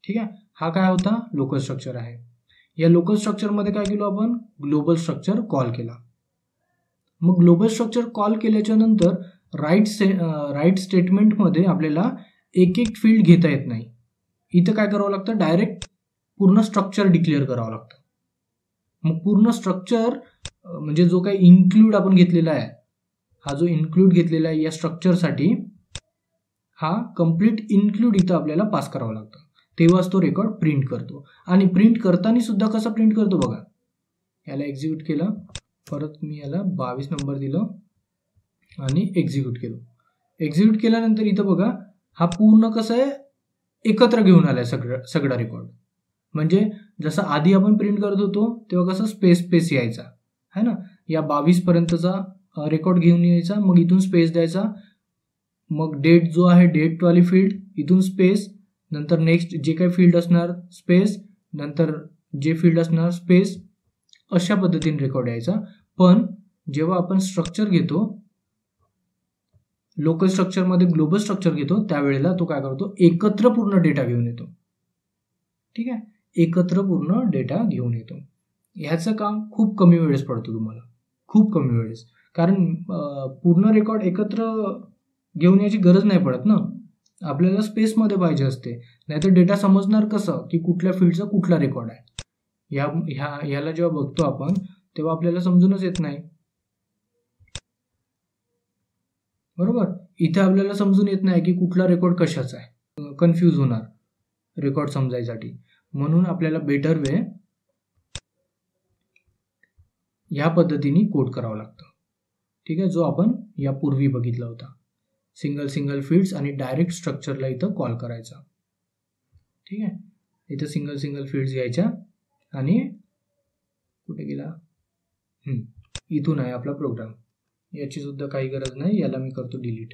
ठीक आहे, हा काय होता, लोकल स्ट्रक्चर आहे. या लोकल स्ट्रक्चरमध्ये काय केलं आपण, ग्लोबल स्ट्रक्चर कॉल केला. मग ग्लोबल स्ट्रक्चर कॉल केल्याच्या नंतर राईट स्टेटमेंटमध्ये आपल्याला एक फील्ड घेता येत नाही. इथं काय करावं लागतं, डायरेक्ट पूर्ण स्ट्रक्चर डिक्लेअर करावं लागतं. मग पूर्ण स्ट्रक्चर म्हणजे जो काही इन्क्लूड आपण घेतलेला आहे, हा जो इन्क्लूड घेतलेला आहे या स्ट्रक्चरसाठी, हा कम्प्लीट इन्क्लूड इथं आपल्याला पास करावा लागतो. तेव्हाच तो रेकॉर्ड प्रिंट करतो. आणि प्रिंट करताना सुद्धा कसा प्रिंट करतो बघा. याला एक्झिक्यूट केलं, परत मी याला 22 नंबर दिलं आणि एक्झिक्यूट केलं. एक्झिक्यूट केल्यानंतर इथं बघा, हा पूर्ण कसं आहे, एकत्र घेऊन आलाय सगळा रेकॉर्ड. म्हणजे जसं आधी आपण प्रिंट करत होतो तेव्हा कसं स्पेस यायचा है ना, या 22 पर्यंतचा रेकॉर्ड घेऊन यायचा, मग इथून स्पेस द्यायचा, मग डेट जो आहे डेटवाली फील्ड इथून स्पेस, नंतर नेक्स्ट जे काही फील्ड असणार स्पेस, नंतर जे फील्ड असणार स्पेस, अशा पद्धतीने रेकॉर्ड यायचा. पण जेव्हा आपण स्ट्रक्चर घेतो, लोकल स्ट्रक्चरमध्ये ग्लोबल स्ट्रक्चर घेतो, त्यावेळेला तो काय करतो, एकत्र पूर्ण डेटा घेऊन येतो. ठीक आहे, एकत्र पूर्ण डेटा घेऊन येतो. ह्याचं काम खूप कमी वेळेस पडतो तुम्हाला, खूप कमी वेळेस, कारण पूर्ण रेकॉर्ड एकत्र घेऊन यायची गरज नाही पडत ना. आपल्याला स्पेसमध्ये पाहिजे असते, नाहीतर डेटा समजणार कसं की कुठल्या फील्डचा कुठला रेकॉर्ड आहे. ह्याला जेव्हा बघतो आपण तेव्हा आपल्याला समजूनच येत नाही, बरोबर. इथे आपल्याला समजून येत नाही की कुठला रेकॉर्ड कशाचा आहे, कन्फ्यूज होणार रेकॉर्ड समजायसाठी. म्हणून आपल्याला बेटर वे या पद्धतीने कोड करावं लागतं. ठीक आहे, जो आपण यापूर्वी बघितला होता. सिंगल फील्ड्स आणि डायरेक्ट स्ट्रक्चरला इथं कॉल करायचा. ठीक आहे, इथं सिंगल फील्ड्स घ्यायच्या आणि कुठे गेला, इथून आहे आपला प्रोग्राम. याची सुद्धा काही गरज नाही, याला मी करतो डिलीट.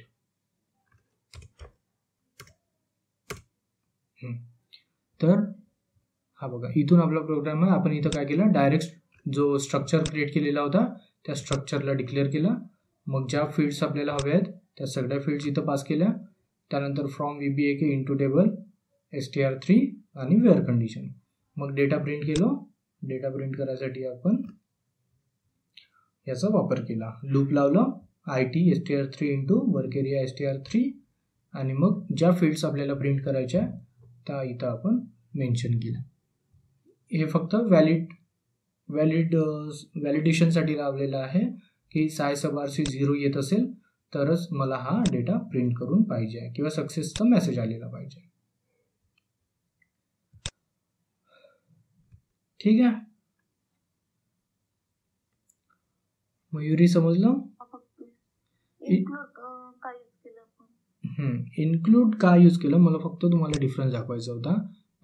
तर हा बघा, इथून आपला प्रोग्राम आहे. आपण इथं काय केलं, डायरेक्ट जो स्ट्रक्चर क्रिएट केलेला होता त्या स्ट्रक्चरला डिक्लेअर केला. मग ज्या फील्ड्स आपल्याला हव्या आहेत त्या सगळ्या फील्ड्स इथं पास केल्या. त्यानंतर from VBAK into table STR3 आणि वेअर कंडिशन. मग डेटा प्रिंट केलो, डेटा प्रिंट करायसाठी आपण याचा वापर केला. लूप लावलं IT str3 into work area str3 आणि मग ज्या फील्ड्स आपल्याला प्रिंट करायच्या त्या इथं आपण मेन्शन केल्या. हे फक्त व्हॅलिडेशनसाठी लावलेलं आहे की साय सब RC 0 येत असेल तरच मला हा डेटा प्रिंट करून पाहिजे किंवा सक्सेसचा मेसेज आलेला पाहिजे. ठीक आहे, मयुरी समजलं? इन्क्लूड का यूज केलं मला फक्त तुम्हाला डिफरन्स दाखवायचा होता.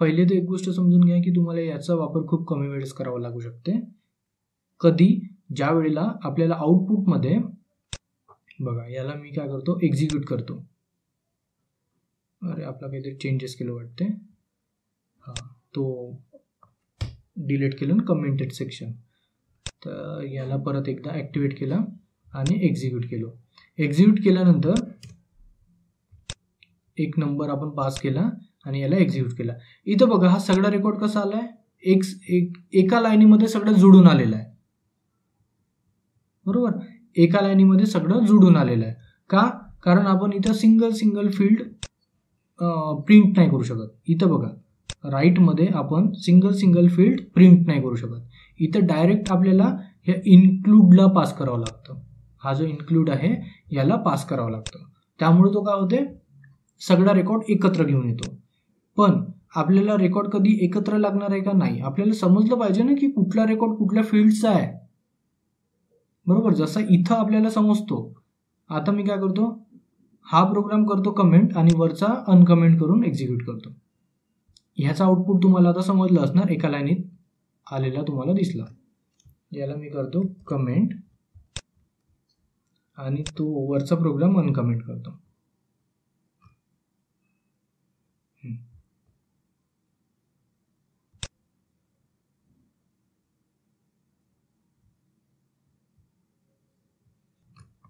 पहिले तर एक गोष्ट समजून घ्या की तुम्हाला याचा वापर खूप कमी वेळेस करावा लागू शकते. कधी? ज्या वेळेला आपल्याला आउटपुटमध्ये बघा, याला मी काय करतो, एक्झिक्यूट करतो. अरे आपला काहीतरी चेंजेस केलं वाटते. तो डिलीट केलं कमेंटेड सेक्शन. तर याला परत एकदा ॲक्टिवेट केला आणि एक्झिक्यूट केलो. एक्झिक्यूट केल्यानंतर एक नंबर आपण पास केला आणि याला एक्झिक्यूट केला. इथं बघा हा सगळा रेकॉर्ड कसा आलाय, एका लाईनीमध्ये सगळं जुडून आलेलं आहे. बरोबर, एका लाईनीमध्ये सगळं जुडून आलेलं आहे. का? कारण आपण इथं सिंगल फील्ड प्रिंट नाही करू शकत. इथं बघा राईटमध्ये आपण सिंगल फील्ड प्रिंट नाही करू शकत. इथं डायरेक्ट आपल्याला या इन्क्लूडला पास करावं लागतं. हा जो इन्क्लूड आहे याला पास करावं लागतं. त्यामुळे तो काय होते, सगळा रेकॉर्ड एकत्र घेऊन येतो. पण आपल्याला रेकॉर्ड कधी एकत्र लागणार आहे का? नाही. आपल्याला समजलं पाहिजे ना की कुठला रेकॉर्ड कुठल्या फील्डचा आहे. बरोबर, जसं इथं आपल्याला समजतो. आता मी काय करतो, हा प्रोग्राम करतो कमेंट आणि वरचा अनकमेंट करून एक्झिक्यूट करतो. ह्याचा आउटपुट तुम्हाला आता समजलं असणार, एका लाईनीत आलेला तुम्हाला दिसला. याला मी करतो कमेंट आणि तो वरचा प्रोग्राम अनकमेंट करतो.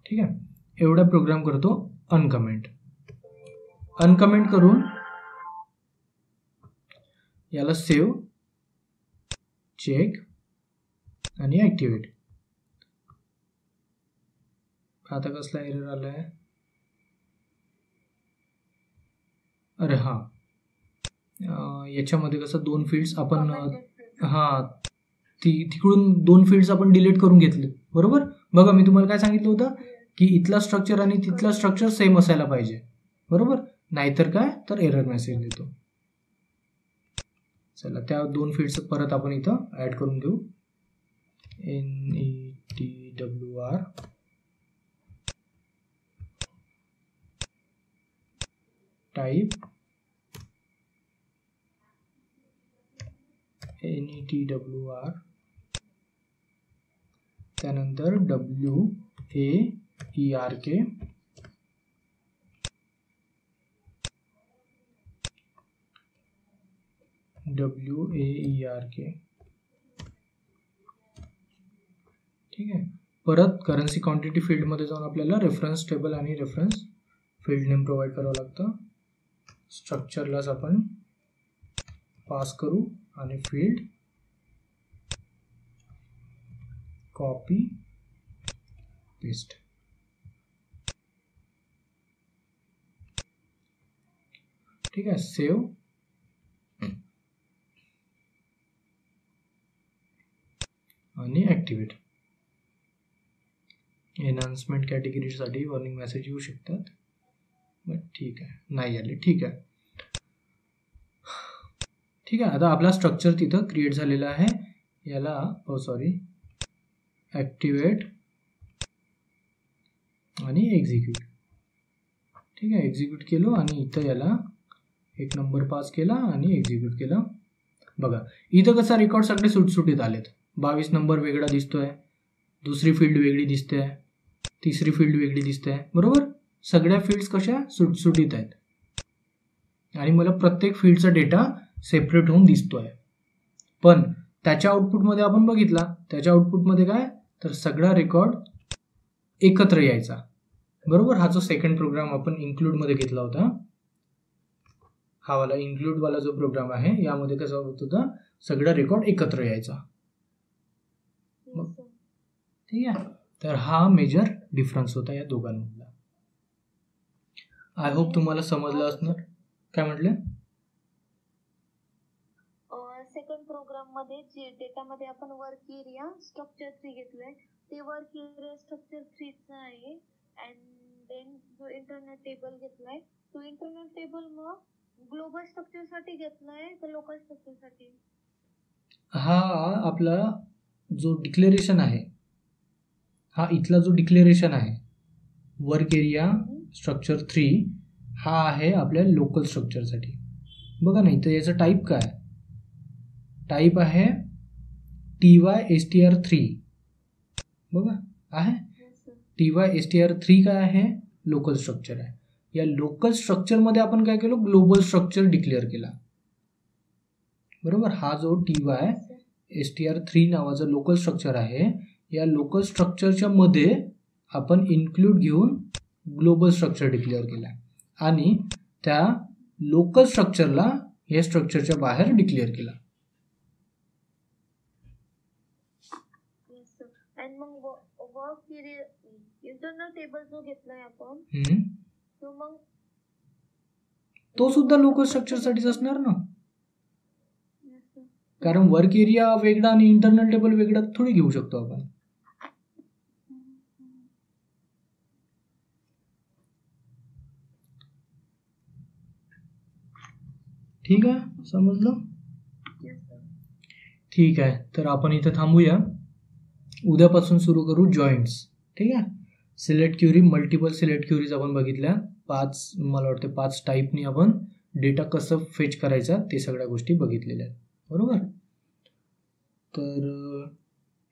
ठीक आहे, एवढा प्रोग्राम करतो अनकमेंट करून याला सेव्ह, चेक आणि ॲक्टिवेट. आता कसला एरर आलाय? अरे हा, याच्यामध्ये कसं दोन फील्ड्स आपण तिकडून दोन फील्ड्स आपण डिलीट करून घेतले. बरोबर, बघा मी तुम्हाला काय सांगितलं होतं की इथला स्ट्रक्चर आणि तिथला स्ट्रक्चर सेम असायला पाहिजे. बरोबर, नाहीतर काय तर एरर मेसेज देतो. चला त्या दोन फील्ड्स परत आपण इथं ऍड करून घेऊ. NETWR टाइप NETWR त्यानंतर WAERK ठीक आहे. परत करन्सी क्वांटिटी फील्डमध्ये जाऊन आपल्याला रेफरन्स टेबल आणि रेफरन्स फील्ड नेम प्रोव्हाइड करावं लागतं. स्ट्रक्चरलाच आपण पास करू आणि फील्ड कॉपी पेस्ट. ठीक आहे, सेव्ह आणि ॲक्टिवेट. एनहान्समेंट कॅटेगरीसाठी वॉर्निंग मेसेज येऊ शकतात, बट ठीक आहे, नाही आले. ठीक आहे. आता आपला स्ट्रक्चर तिथं क्रिएट झालेला आहे. याला ॲक्टिवेट आणि एक्झिक्यूट. ठीक आहे, एक्झिक्यूट केलो आणि इथं याला एक नंबर पास केला आणि एक्झिक्यूट केला. बघा इथं कसा रेकॉर्ड सगळे सुटसुटीत आलेत. 22 नंबर वेगळा दिसतोय, दुसरी फील्ड वेगळी दिसते, तिसरी फील्ड वेगळी दिसते. बरोबर, सगळ्या फील्ड्स कशा सुटसुटीत आहेत आणि मला प्रत्येक फील्डचा डेटा सेपरेट होऊन दिसतोय. पण त्याच्या आउटपुटमध्ये आपण बघितला, त्याच्या आउटपुटमध्ये काय तर सगळा रेकॉर्ड एकत्र यायचा. बरोबर, हा जो सेकंड प्रोग्राम आपण इन्क्लूडमध्ये घेतला होता, हा वाला इन्क्लूडवाला जो प्रोग्राम आहे यामध्ये कसा होत होता, सगळा रेकॉर्ड एकत्र यायचा. ठीक आहे. तर हा मेजर डिफरन्स होता या दोघांमधला. आय होप तुम्हाला समजलं असणार. काय म्हटले? सेकंड प्रोग्राम मध्ये जे डेटामध्ये आपण वर्क एरिया स्ट्रक्चर 3 घेतलंय ते वर्क एरिया स्ट्रक्चर 3 चा आहे. अँड देन जो इंटरनल टेबल घेतलाय तो इंटरनल टेबल मग ग्लोबल स्ट्रक्चर साठी घेतलाय तर लोकल स्ट्रक्चर साठी. हा आपला जो डिक्लेरेशन आहे, हा इथला जो डिक्लेरेशन आहे वर्क एरिया स्ट्रक्चर 3 हा आहे आपल्या लोकल स्ट्रक्चरसाठी. बघा ना इथं याचं टाईप काय, टाईप आहे TY-STR3. बघा आहे TY-STR3 काय आहे, लोकल स्ट्रक्चर आहे. या लोकल स्ट्रक्चरमध्ये आपण काय केलं, ग्लोबल स्ट्रक्चर डिक्लेअर केला. बरोबर. हा जो TY-STR3 नावाचा लोकल स्ट्रक्चर आहे, या लोकल स्ट्रक्चरच्या मध्ये आपण इन्क्लूड घेऊन ग्लोबल स्ट्रक्चर डिक्लेअर केला आणि त्या लोकल स्ट्रक्चरला या स्ट्रक्चरच्या बाहेर डिक्लेअर केला. आणि मग वर्क एरिया इंटरनल टेबल जो घेतलाय आपण तो मग तो सुद्धा लोकल स्ट्रक्चरसाठीच असणार ना, कारण वर्क एरिया वेगळा आणि इंटरनल टेबल वेगळा थोडी घेऊ शकतो आपण. ठीक आहे, समजलं? ठीक आहे, तर आपण इथे थांबूया. उद्यापासून सुरू करू जॉईंट्स. ठीक आहे. Select query, multiple select queries आपण बघितल्या. 5 मला वाटतं 5 टाईपनी आपण डेटा कसं फेच करायचा ते सगळ्या गोष्टी बघितलेल्या आहेत. बरोबर. तर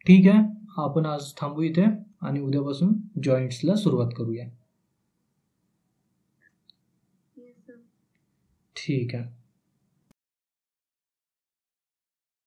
ठीक आहे, आपण आज थांबू इथे आणि उद्यापासून जॉईंट्सला सुरुवात करूया. ठीक आहे.